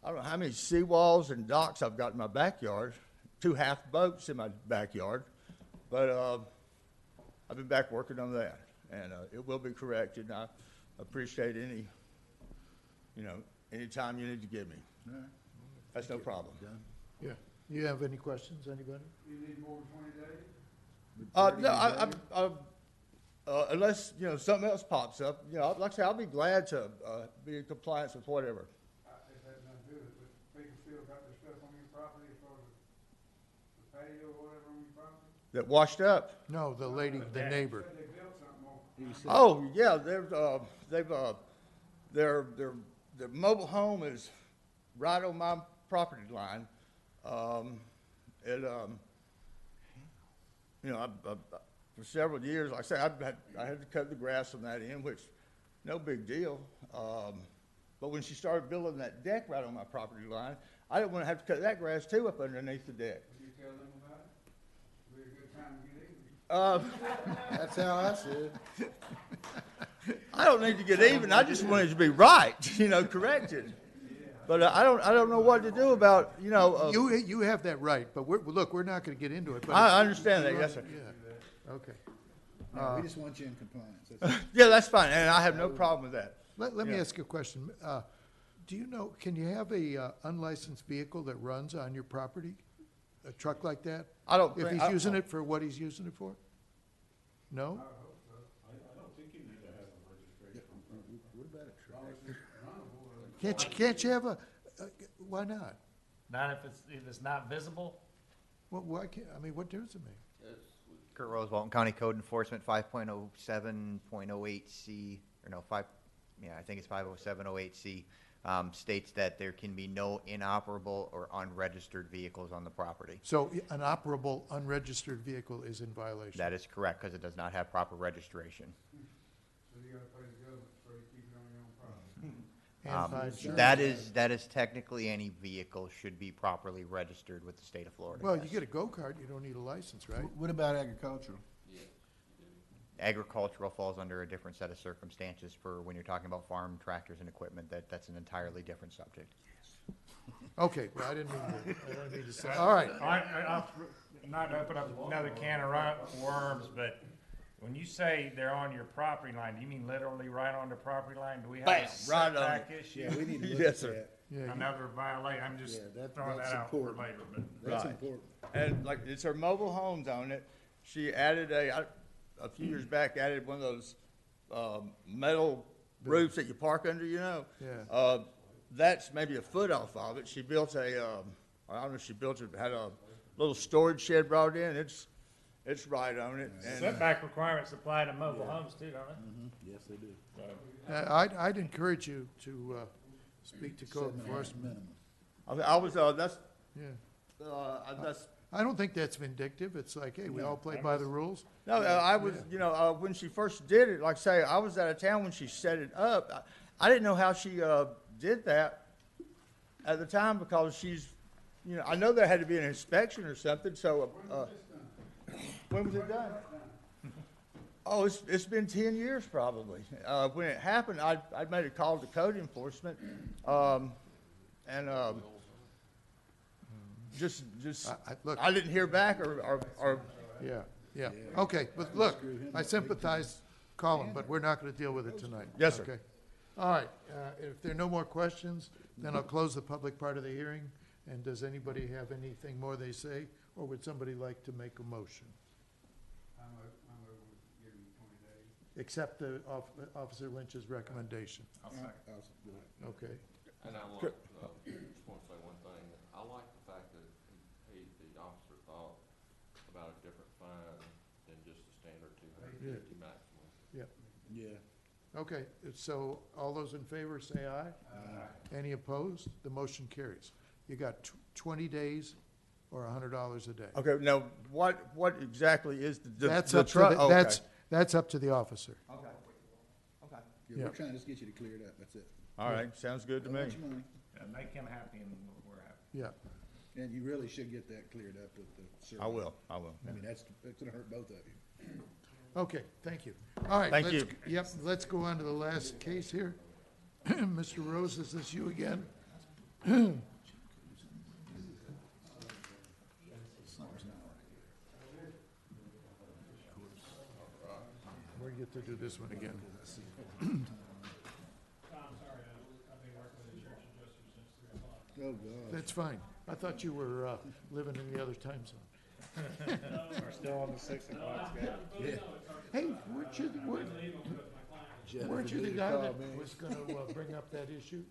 I don't know how many seawalls and docks I've got in my backyard, 2 half boats in my backyard. But I've been back working on that, and it will be corrected. And I appreciate any time you need to give me. All right. That's no problem. Done. Yeah. You have any questions, anybody? You need more than 20 days? No, unless something else pops up. Like I say, I'll be glad to be in compliance with whatever. It has nothing to do with it, but people still got their stuff on your property as far as the patio or whatever on your property? That washed up. No, the lady, the neighbor. Said they built something on. He said- Oh yeah, they've their mobile home is right on my property line. You know, for several years, like I said, I had to cut the grass on that end, which, no big deal. But when she started building that deck right on my property line, I didn't want to have to cut that grass too up underneath the deck. Did you tell them about it? Be a good time to get even. That's how I see it. I don't need to get even. I just want it to be right, you know, corrected. But I don't know what to do about, you know. You have that right, but look, we're not gonna get into it, but. I understand that, yes, sir. Yeah, okay. No, we just want you in compliance. That's it. Yeah, that's fine, and I have no problem with that. Let me Yeah. ask you a question. Do you know, can you have a unlicensed vehicle that runs on your property? A truck like that? I don't If think- he's using it for what he's using it for? No? What about a truck? Can't you have why not? Not if it's not visible? Why can't, I mean, what difference does it make? Kurt Rose, Walton County Code Enforcement 5.07.08C, or no, I think it's 507.08C, states that there can be no inoperable or unregistered vehicles on the property. So an operable, unregistered vehicle is in violation? That is correct, because it does not have proper registration. So you gotta pay the government so you keep it on your own property. And by insurance. That is technically any vehicle should be properly registered with the state of Florida. Well, yes. you get a go-kart, you don't need a license, right? What about agricultural? Agricultural falls under a different set of circumstances for when you're talking about farm tractors and equipment. That's an entirely different subject. Okay, well, I didn't mean to say, all right. I'll not to open up another can of worms, but when you say they're on your property line, do you mean literally right on the property line? Do we have Bam, a right on setback it. issue? Yeah, we need to look Yes, at sir. that. Yeah, Another violation, I'm just Yeah, throwing that's that out for important. later, but. That's Right. important. And like, it's her mobile homes on it. She added a few years back, added one of those metal roofs that you park under, you know? Yeah. That's maybe a foot off of it. She built I don't know if she built it, had a little storage shed brought in. It's right on it. And, Setback requirements apply to mobile homes too, don't Yes, they do. they? I'd encourage you to speak to code 7.5 enforcement. minimum. I was, that's, Yeah. that's, I don't think that's vindictive. It's like, hey, we all play by the rules. no, I was, you know, when she first did it, like I say, I was out of town when she set it up. I didn't know how she did that at the time because she's, you know, I know there had to be an inspection or something, so, when was it done? Oh, it's been 10 years probably. When it happened, I made a call to code enforcement, and just Look, I didn't hear back or yeah. Okay, but look, I sympathize, Colin, but we're not gonna deal with it tonight. Yes, sir. Okay. All right, if there are no more questions, then I'll close the public part of the hearing. And does anybody have anything more they say, or would somebody like to make a motion? I'm over giving you 20 days. Accept the Officer Lynch's recommendation. Okay. And I like, just want to say one thing, I like the fact that the officer thought about a different fine than just the standard $250 maximum. Yeah. Okay, so all those in favor say aye. Aye. Any opposed? The motion carries. You got 20 days or $100 a day. Okay, now, what exactly is the That's the up to truck? the, Okay. that's up to the officer. Okay. Okay. Yeah, Yeah. we're trying to just get you to clear it up, that's it. All right, sounds good to Don't me. want your money. Make him happy and we're happy. Yeah. And you really should get that cleared up with the survey. I will. I mean, that's gonna hurt both of you. Okay, thank you. All right. Thank let's- you. Yep, let's go on to the last case here. Mr. Rose, is this you again? We get to do this one again. Oh, God. That's fine. I thought you were living in the other time zone. We're still on the 6 o'clock schedule. Hey, weren't you the Jennifer guy called that me. was gonna bring up that issue?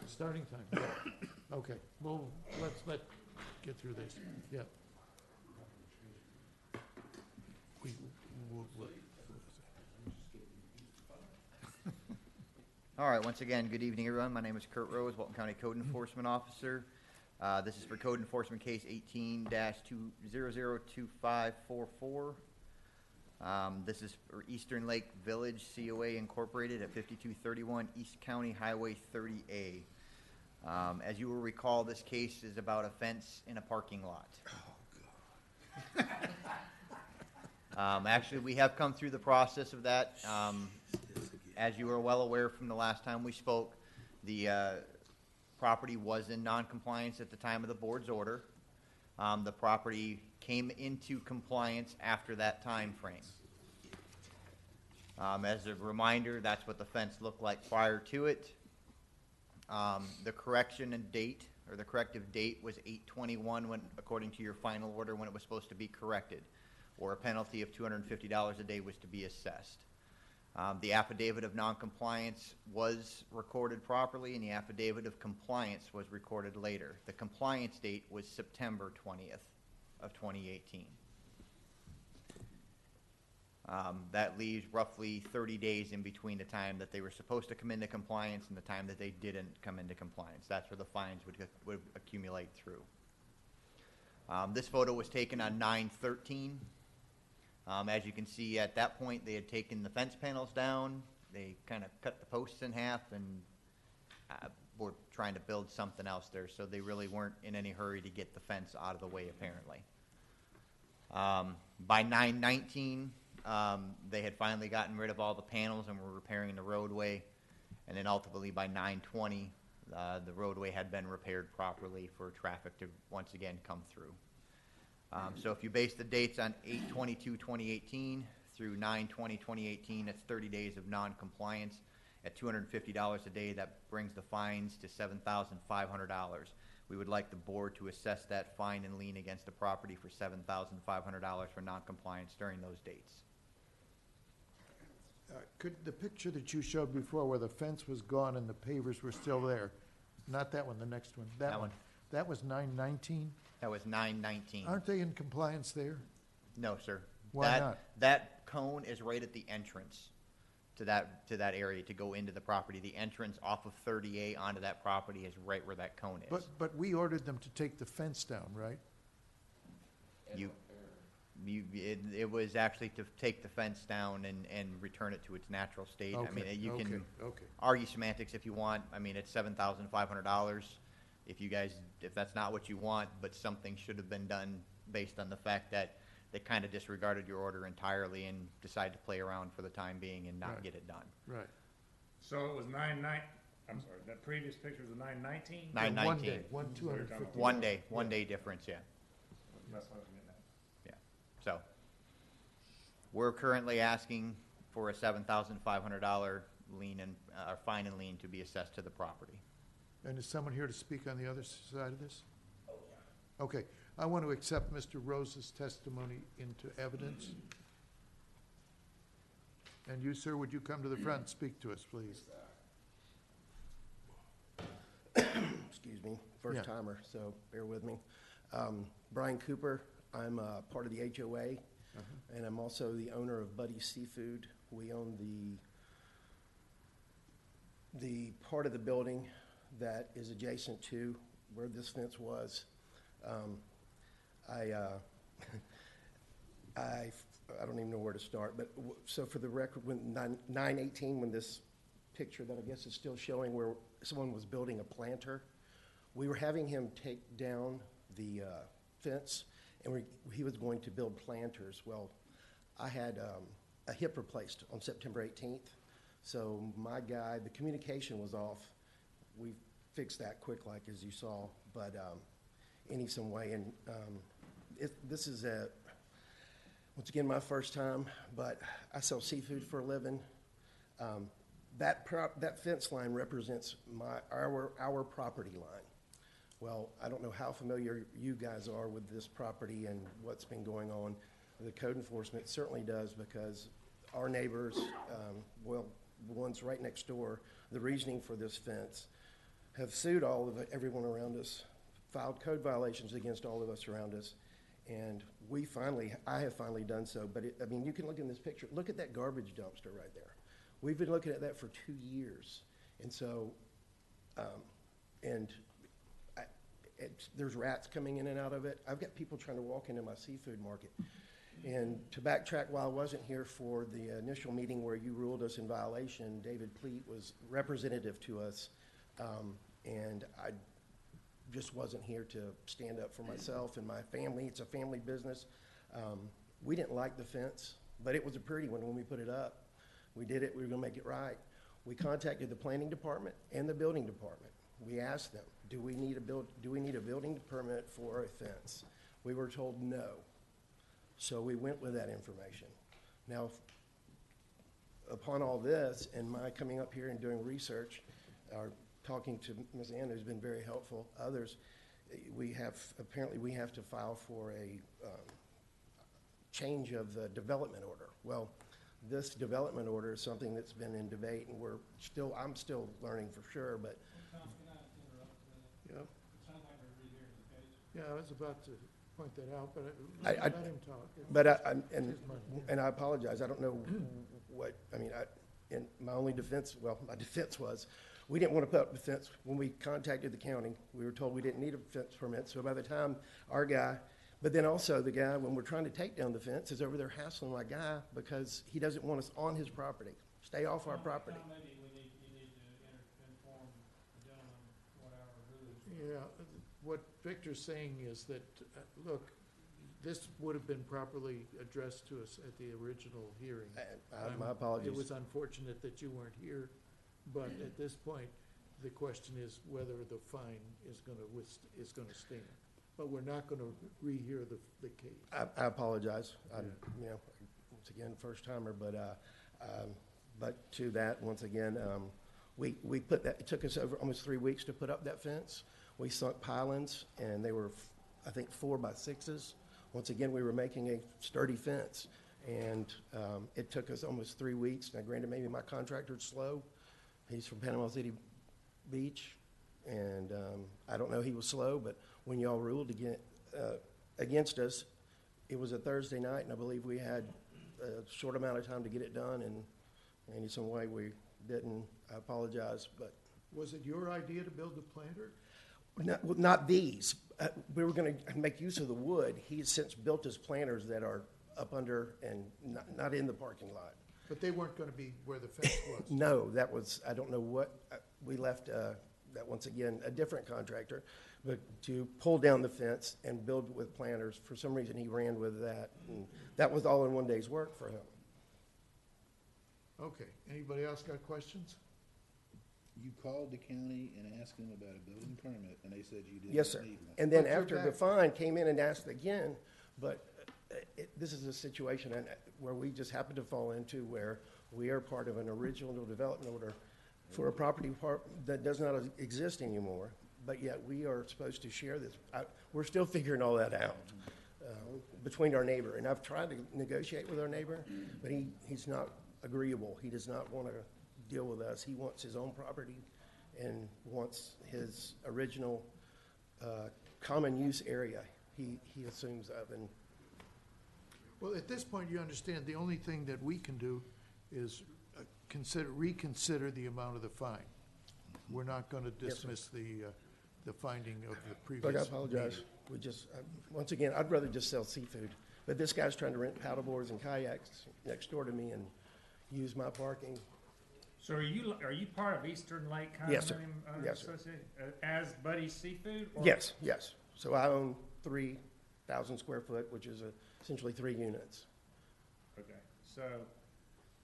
Starting time, yeah. Okay, well, let's get through this, yeah. we'll- All right, once again, good evening, everyone. My name is Kurt Rose, Walton County Code Enforcement Officer. This is for Code Enforcement Case 18-2002544. This is for Eastern Lake Village COA Incorporated at 5231 East County Highway 30A. As you will recall, this case is about a fence in a parking lot. Actually, we have come through the process of that. As you are well aware from the last time we spoke, the property was in non-compliance at the time of the board's order. The property came into compliance after that time frame. As a reminder, that's what the fence looked like prior to it. The correction and date, or the corrective date, was 8/21 when, according to your final order, when it was supposed to be corrected, or a penalty of $250 a day was to be assessed. The affidavit of noncompliance was recorded properly, and the affidavit of compliance was recorded later. The compliance date was September 20th of 2018. That leaves roughly 30 days in between the time that they were supposed to come into compliance and the time that they didn't come into compliance. That's where the fines would accumulate through. This photo was taken on 9/13. As you can see, at that point, they had taken the fence panels down. They kind of cut the posts in half and were trying to build something else there, so they really weren't in any hurry to get the fence out of the way, apparently. By 9/19, they had finally gotten rid of all the panels and were repairing the roadway, and then ultimately by 9/20, the roadway had been repaired properly for traffic to once again come through. So if you base the dates on 8/22/2018 through 9/20/2018, that's 30 days of non-compliance. At $250 a day, that brings the fines to $7,500. We would like the board to assess that fine and lien against the property for $7,500 for non-compliance during those dates. Could the picture that you showed before where the fence was gone and the pavers were still there, not that one, the next one, That one. That was 9/19? That was 9/19. Aren't they in compliance there? No, sir. Why not? That cone is right at the entrance to that area to go into the property. The entrance off of 30A onto that property is right where that cone is. But we ordered them to take the fence down, right? It was actually to take the fence down and return it to its natural state. I mean, you can argue semantics if you want. I mean, it's $7,500. If that's not what you want, but something should have been done based on the fact that they kind of disregarded your order entirely and decided to play around for the time being and not get it done. Right. So it was 9/9, I'm sorry, that previous picture was 9/19? 9/19. One day, $250. One day difference, yeah. That's what I was getting at. Yeah. So we're currently asking for a $7,500 lien and fine and lien to be assessed to the property. And is someone here to speak on the other side of this? Oh, yeah. Okay, I want to accept Mr. Rose's testimony into evidence. And you, sir, would you come to the front and speak to us, please? Excuse me, first timer, so bear with me. Brian Cooper, I'm part of the HOA, and I'm also the owner of Buddy's Seafood. We own the part of the building that is adjacent to where this fence was. I don't even know where to start, but so for the record, when 9/18, when this picture that I guess is still showing where someone was building a planter, we were having him take down the fence, and he was going to build planters. Well, I had a hip replaced on September 18th, so my guy, the communication was off. We fixed that quick, like as you saw, but any some way, and this is once again my first time, but I sell seafood for a living. That fence line represents our property line. Well, I don't know how familiar you guys are with this property and what's been going on. The code enforcement certainly does, because our neighbors, the ones right next door, the reasoning for this fence, have sued everyone around us, filed code violations against all of us around us, and I have finally done so. But I mean, you can look in this picture. Look at that garbage dumpster right there. We've been looking at that for 2 years, And so, and there's rats coming in and out of it. I've got people trying to walk into my seafood market. And to backtrack, while I wasn't here for the initial meeting where you ruled us in violation, David Pleat was representative to us, and I just wasn't here to stand up for myself and my family. It's a family business. We didn't like the fence, but it was a pretty one when we put it up. We did it. We were going to make it right. We contacted the planning department and the building department. We asked them, do we need a building permit for a fence? We were told no. So we went with that information. Now, upon all this, and my coming up here and doing research, or talking to Ms. Ann, who's been very helpful, others, apparently we have to file for a change of the development order. Well, this development order is something that's been in debate, and I'm still learning for sure, but. Tom, can I interrupt a minute? Yeah. It sounds like we're rehearing the case. Yeah, I was about to point that out, but let him talk. And I apologize, I don't know what, and my only defense, my defense was, we didn't want to put up the fence. When we contacted the county, we were told we didn't need a fence permit, so by the time our guy, but then also the guy, when we're trying to take down the fence, is over there hassling my guy because he doesn't want us on his property. Stay off our property. Maybe you need to inform the gentleman what our rules. Yeah, what Victor's saying is that, look, this would have been properly addressed to us at the original hearing. My apologies. It was unfortunate that you weren't here, but at this point, the question is whether the fine is gonna stand. But we're not gonna rehear the case. I apologize. I'm, once again, first timer, but to that, once again, we put that, it took us over almost 3 weeks to put up that fence. We sunk pilings, and they were, I think, 4 by 6s. Once again, we were making a sturdy fence, and it took us almost 3 weeks. Now, granted, maybe my contractor's slow. He's from Panama City Beach, and I don't know he was slow, but when y'all ruled against us, it was a Thursday night, and I believe we had a short amount of time to get it done, and in some way we didn't. I apologize, but. Was it your idea to build the planter? Not these. We were going to make use of the wood. He's since built his planters that are up under and not in the parking lot. But they weren't going to be where the fence was? No, that was, I don't know what, we left that, once again, a different contractor, but to pull down the fence and build with planters. For some reason, he ran with that, and that was all in one day's work for him. Okay. Anybody else got questions? You called the county and asked them about a building permit, and they said you didn't need one. Yes, sir. And then after the fine, came in and asked again, but this is a situation where we just happen to fall into where we are part of an original development order for a property that does not exist anymore, but yet we are supposed to share this. We're still figuring all that out between our neighbor, and I've tried to negotiate with our neighbor, but he's not agreeable. He does not want to deal with us. He wants his own property and wants his original common use area he assumes of. And well, at this point, you understand the only thing that we can do is reconsider the amount of the fine. We're not going to dismiss the finding of the previous. Look, I apologize. meeting. We just once again, I'd rather just sell seafood, but this guy's trying to rent paddleboards and kayaks next door to me and use my parking. So are you part of Eastern Lake Yes, sir. Condominium Yes, sir. Association as Buddy's Seafood? Or? Yes. So I own 3,000 square foot, which is essentially 3 units. Okay, so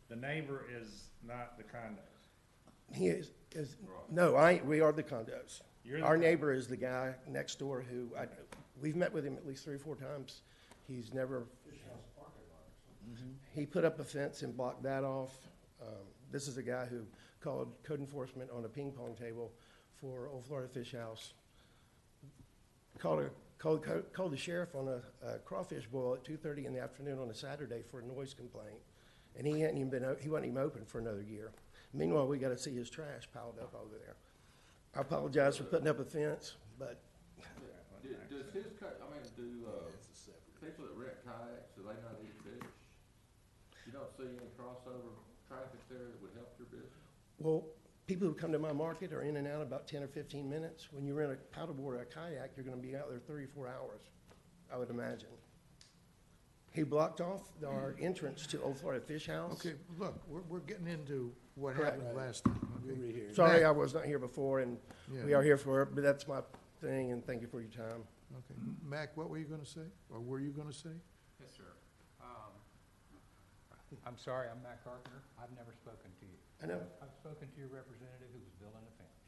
the neighbor is not the condos? He is Right. no, we are the condos. You're the Our condo. neighbor is the guy next door who, we've met with him at least 3 or 4 times. He's never, he put up a fence and blocked that off. This is a guy who called code enforcement on a ping pong table for Old Florida Fish House. Called the sheriff on a crawfish boil at 2:30 in the afternoon on a Saturday for a noise complaint. And he wasn't even open for another year. Meanwhile, we got to see his trash piled up over there. I apologize for putting up a fence, but Does his, do people that rent kayaks, do they not eat fish? You don't see any crossover traffic there that would help your business? well, people who come to my market are in and out about 10 or 15 minutes. When you rent a paddleboard or a kayak, you're gonna be out there 34 hours, I would imagine. He blocked off our entrance to Old Florida Fish House. Okay, look, we're getting into what Correct. happened last time, okay? Sorry, I was not here before, and Yeah. we are here for it, but that's my thing, and thank you for your time. Okay, Mac, what were you gonna say, or were you gonna say? Yes, sir. I'm sorry, I'm Matt Carpenter. I've never spoken to you. I know. I've spoken to your representative who was building the fence.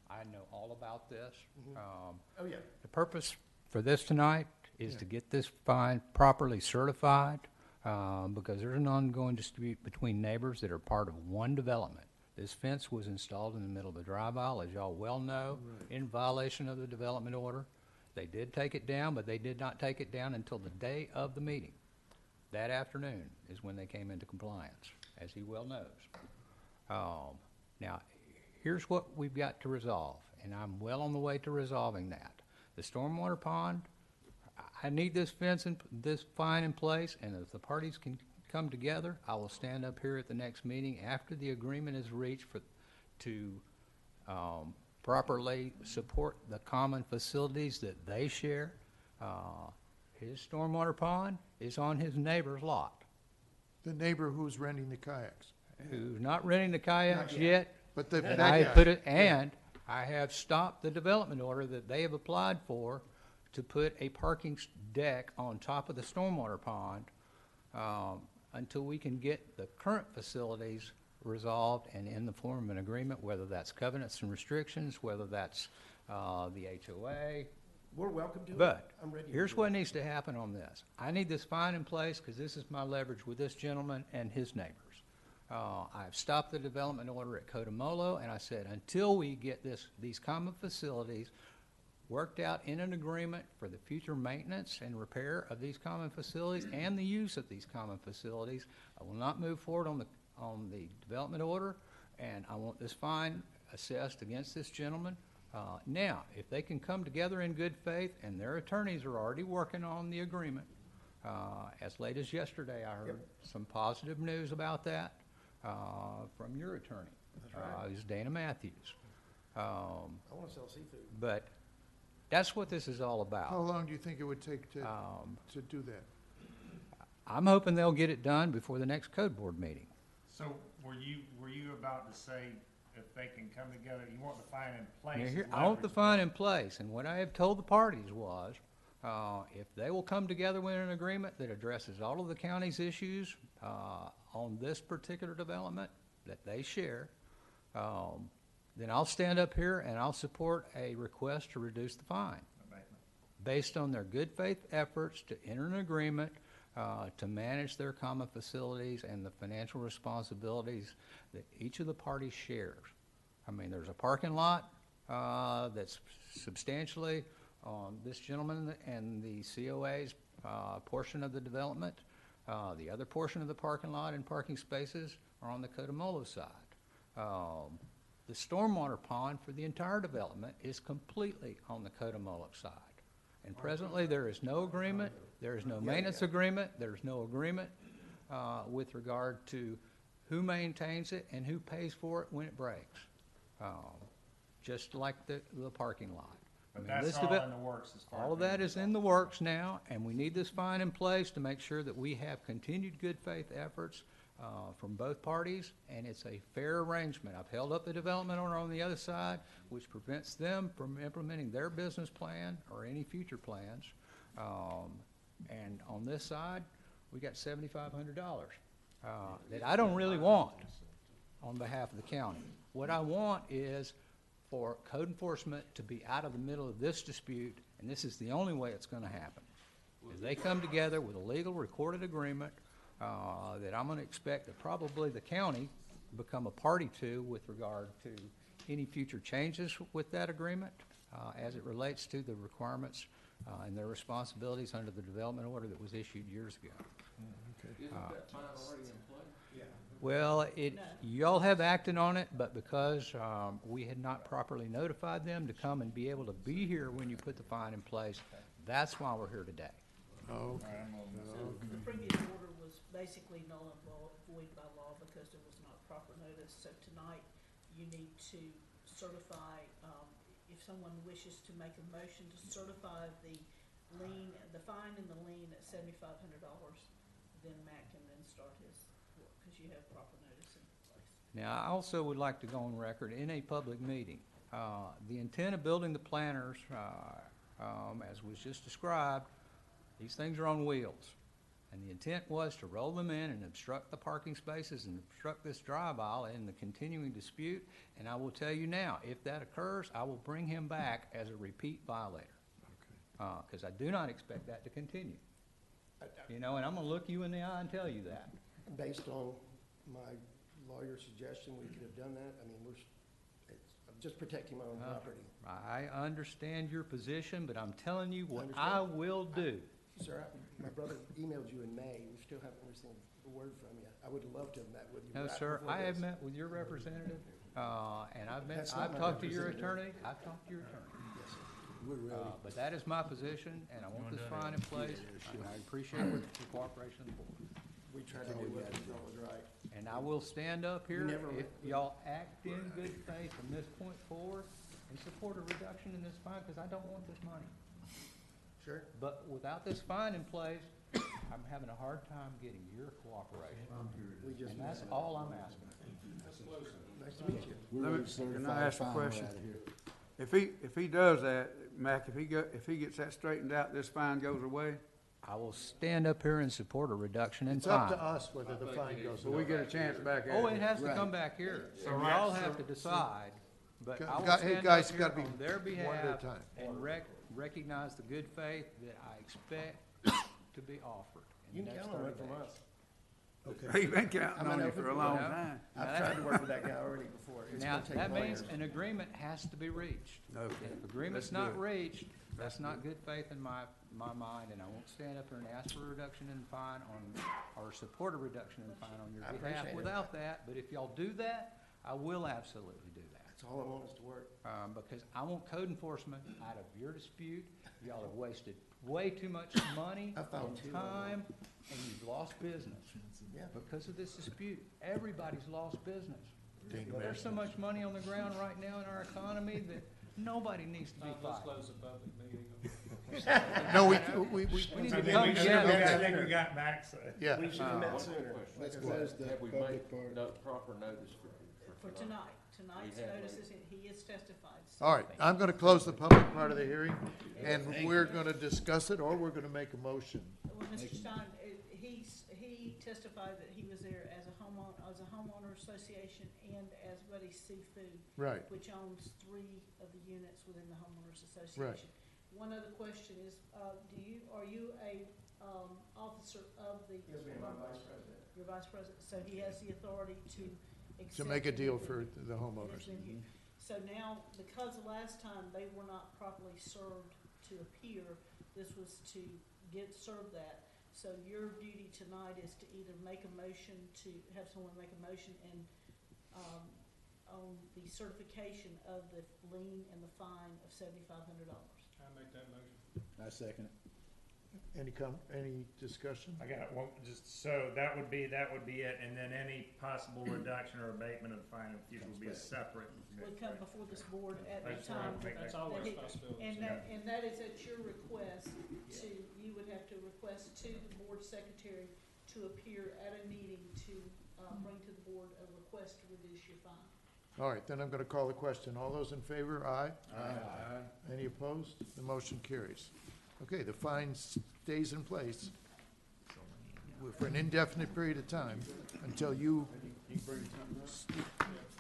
I know all about this. Oh, yeah. The purpose for this tonight is Yeah. to get this fine properly certified, because there's an ongoing dispute between neighbors that are part of one development. This fence was installed in the middle of the drive aisle, as y'all well know, in violation of the development order. They did take it down, but they did not take it down until the day of the meeting. That afternoon is when they came into compliance, as he well knows. Now, here's what we've got to resolve, and I'm well on the way to resolving that. The stormwater pond, I need this fence and this fine in place, and if the parties can come together, I will stand up here at the next meeting after the agreement is reached to properly support the common facilities that they share. His stormwater pond is on his neighbor's lot, The neighbor who's renting the kayaks. who's not renting the kayaks Not yet. But the, And that I guy- put it, yeah. and I have stopped the development order that they have applied for to put a parking deck on top of the stormwater pond, until we can get the current facilities resolved and in the form of an agreement, whether that's covenants and restrictions, whether that's, the HOA. We're welcome to it. But I'm ready to here's do what it. needs to happen on this. I need this fine in place because this is my leverage with this gentleman and his neighbors. I've stopped the development order at Cotamolo, and I said, until we get these common facilities worked out in an agreement for the future maintenance and repair of these common facilities and the use of these common facilities, I will not move forward on the development order, and I want this fine assessed against this gentleman. Now, if they can come together in good faith, and their attorneys are already working on the agreement, as late as yesterday, I heard some positive news about that from your attorney. That's right. Who's Dana Matthews. I want to sell seafood. But that's what this is all about. How long do you think it would take to do that? I'm hoping they'll get it done before the next code board meeting. So were you about to say if they can come together, you want the fine in place? Now, as here, I want the leverage? fine in place, and what I have told the parties was, if they will come together with an agreement that addresses all of the county's issues, on this particular development that they share, then I'll stand up here and I'll support a request to reduce the fine, based on their good faith efforts to enter an agreement, to manage their common facilities and the financial responsibilities that each of the parties shares. I mean, there's a parking lot that's substantially on this gentleman and the COA's portion of the development. The other portion of the parking lot and parking spaces are on the Cotamolo side. The stormwater pond for the entire development is completely on the Cotamolo side. And presently, there is no agreement, there is no maintenance agreement, there's no agreement with regard to who maintains it and who pays for it when it breaks, just like the parking lot. I But mean, that's this all deve- in the works as far as. All of that is in the works now, and we need this fine in place to make sure that we have continued good faith efforts from both parties, and it's a fair arrangement. I've held up the development owner on the other side, which prevents them from implementing their business plan or any future plans. And on this side, we got $7,500 that I don't really want on behalf of the county. What I want is for code enforcement to be out of the middle of this dispute, and this is the only way it's gonna happen. If they come together with a legal recorded agreement, that I'm gonna expect that probably the county become a party to with regard to any future changes with that agreement, as it relates to the requirements, and their responsibilities under the development order that was issued years ago. Isn't that fine already in play? Well, y'all have acted on it, but because we had not properly notified them to come and be able to be here when you put the fine in place, that's why we're here today. Oh, So the previous order was basically null and void by law because there was not proper notice. So tonight, you need to certify, if someone wishes to make a motion to certify the lien, the fine and the lien at $7,500, then Matt can then start his work, because you have proper notice in place. Now, I also would like to go on record in a public meeting. The intent of building the planters, as was just described, these things are on wheels. And the intent was to roll them in and obstruct the parking spaces and obstruct this drive aisle in the continuing dispute. And I will tell you now, if that occurs, I will bring him back as a repeat violator. Because I do not expect that to continue. You know, and I'm gonna look you in the eye and tell you that. Based on my lawyer's suggestion, we could have done that. I mean, I'm just protecting my own property. I understand your position, but I'm telling you what Understand. I will do. Sir, my brother emailed you in May. We still haven't received a word from you. I would love to have met with you. No, right sir, before I have this. met with your representative, and That's not I've my talked to your representative. attorney, I've talked to your attorney. Yes, sir. We're ready. But that is my position, and I want this fine in place, and I appreciate the cooperation of the board. We tried to do what we thought was right. And I will stand up here never- if y'all act in good faith from this point forward and support a reduction in this fine, because I don't want this money. Sure. But without this fine in place, I'm having a hard time getting your cooperation. We just And that's all I'm asking. Nice to meet you. Let me- can I ask a question? If he does that, Mac, if he gets that straightened out, this fine goes away? I will stand up here and support a reduction in It's up to fine. us whether the fine goes So we away. get a chance back at Oh, it? it has to Right. come back here. So And right, y'all so- have to decide, but I will Hey, stand guys, up gotta here be on their one at a behalf time. and recognize the good faith that I expect to be offered You in the can next count on 30 it from days. us. He's been counting I'm on an you for a open long book. time. I've tried to work with that guy already before. It's Now, gonna take that means lawyers. an agreement has to be reached. Okay. And if agreement's Let's not do it. reached, that's not good faith in my mind, and I won't stand up here and ask for a reduction in fine or support a reduction in fine on your I behalf appreciate it. without that, but if y'all do that, I will absolutely do that. That's all I want is to work. Because I want code enforcement out of your dispute. Y'all have wasted way too much money I found and two of them. time, and you've lost business Yeah. because of this dispute. Everybody's lost business. There's so much money on the ground right now in our economy that nobody needs to be fighting. No, we We need I to think come together. I think we got Max. yeah. We should have met One sooner. question. Let's Have close we- the have we public made part. proper notice for For tonight, tonight's We have notice one. is, he is testified. So All right, I'm gonna close the public part of the hearing, and we're gonna discuss it, or we're gonna make a motion. Well, Mr. Stein, he testified that he was there as a homeowner association and as Buddy's Seafood, Right, which owns 3 of the units within the homeowners association. One other question is, are you a, officer of the? Yes, we have my vice president. Your vice president, so he has the authority to accept. to make a deal anything for the that homeowners. is in here. So now, because last time they were not properly served to appear, this was to serve that. So your duty tonight is to either make a motion to, have someone make a motion and, on the certification of the lien and the fine of $7,500. I make that motion. I second it. Any discussion? I got one, so that would be it, and then any possible reduction or abatement of the fine in the future would be a separate. Would come before this board at the That's time. right. That's that he- possibility. And that is at your request to, you would have to request to the board secretary to appear at a meeting to, bring to the board a request to reduce your fine. All right, then I'm gonna call the question. All those in favor, aye? Aye. Any opposed? The motion carries. Okay, the fine stays in place for an indefinite period of time until you,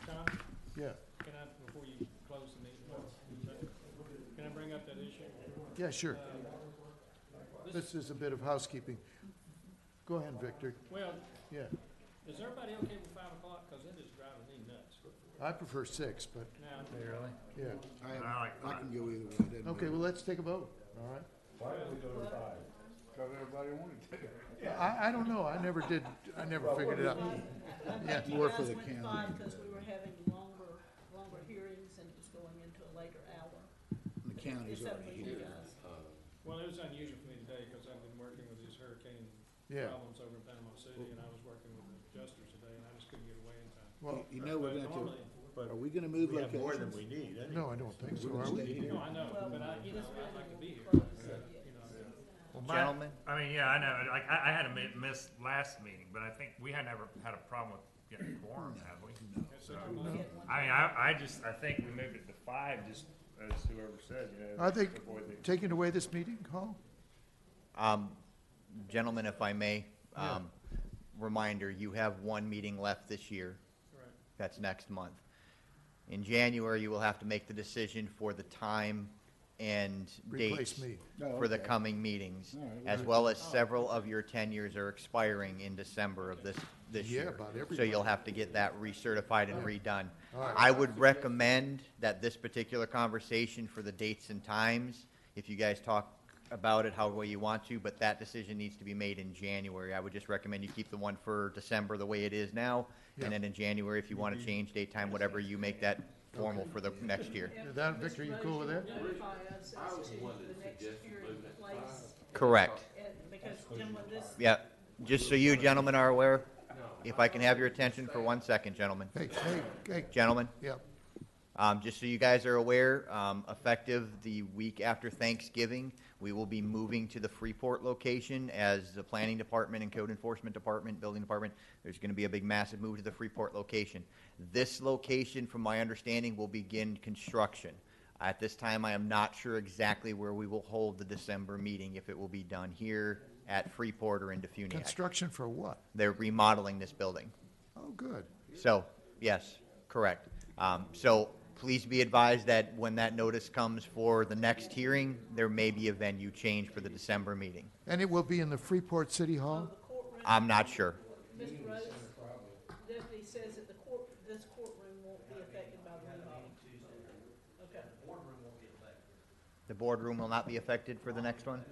Tom, yeah, can I, before you close the meeting, can I bring up that issue? yeah, sure. This is a bit of housekeeping. Go ahead, Victor. Well, Yeah, is everybody okay with 5 o'clock? Cause it is driving me nuts. I prefer 6, but, Now, Really? yeah. I can go either way. Doesn't Okay, matter. well, let's take a vote, all right? cause everybody wanted to. I don't know, I never figured it out. I Yeah. think you More for guys the went county. 5 because we were having longer hearings and it was going into a later hour. The county's It's up already to you here. guys. Well, it was unusual for me today, cause I've been working with these hurricane Yeah, problems over in Panama City, and I was working with the adjusters today, and I just couldn't get away in time. Well, You know, we're gonna have to, are we gonna move We have more than locations? we need, no, I don't think so, We're are gonna we? stay here. No, I know, Well, but I, you know, this I'd like to be building here. will close, yes. You know, Gentlemen? I mean, yeah, I know, like, I had to miss last meeting, but I think we had never had a problem with getting quorum, have we? So, I mean, I think we moved it to 5, just as whoever said, you know. I think avoid the- taking away this meeting hall? Gentlemen, if I may, Yeah. reminder, you have one meeting left this year. Right. That's next month. In January, you will have to make the decision for the time and Replace dates me. Oh, for the okay. coming meetings, All right, as well as several of your tenures are expiring in December of this Yeah, year. about So everybody. you'll have to get that recertified and redone. All right. I would recommend that this particular conversation for the dates and times, if you guys talk about it how way you want to, but that decision needs to be made in January. I would just recommend you keep the one for December the way it is now, Yeah. and then in January, if you want to change date, time, whatever, you make that formal for the next year. Is that, Victor, you cool with that? Notify us as to the next hearing place, Correct. and, because gentlemen, this, Yeah, just so you gentlemen are aware, if I can have your attention for 1 second, gentlemen. Hey, Gentlemen, yeah, just so you guys are aware, effective the week after Thanksgiving, we will be moving to the Freeport location as the planning department and code enforcement department, building department. There's going to be a big massive move to the Freeport location. This location, from my understanding, will begin construction. At this time, I am not sure exactly where we will hold the December meeting, if it will be done here at Freeport or in Defuniak. construction for what? They're remodeling this building. Oh, good. So, yes, correct. So please be advised that when that notice comes for the next hearing, there may be a venue change for the December meeting. And it will be in the Freeport City Hall? the courtroom. I'm not sure. Mr. Rhodes, deputy says that this courtroom won't be affected by the remodel. Okay. The boardroom will not be affected for the next one?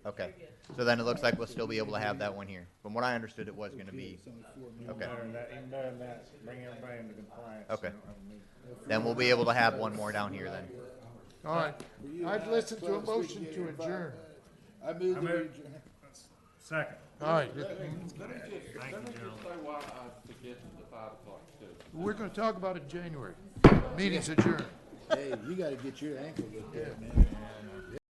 Okay. So then it looks like we'll still be able to have that one here. From what I understood, it was going to be, It's only 4 minutes. okay. Even better than that, bring everybody into compliance. Okay. You don't have a meeting. Then we'll be able to have one more down here then. All right, I'd listen to a motion to adjourn. I move I that we move- adjourn. Second. All right, Let me Thank just you, gentlemen. say why I suggested the 5 o'clock too. we're gonna talk about it in January. Meeting's adjourned. Dave, you gotta get your ankle looked at, man.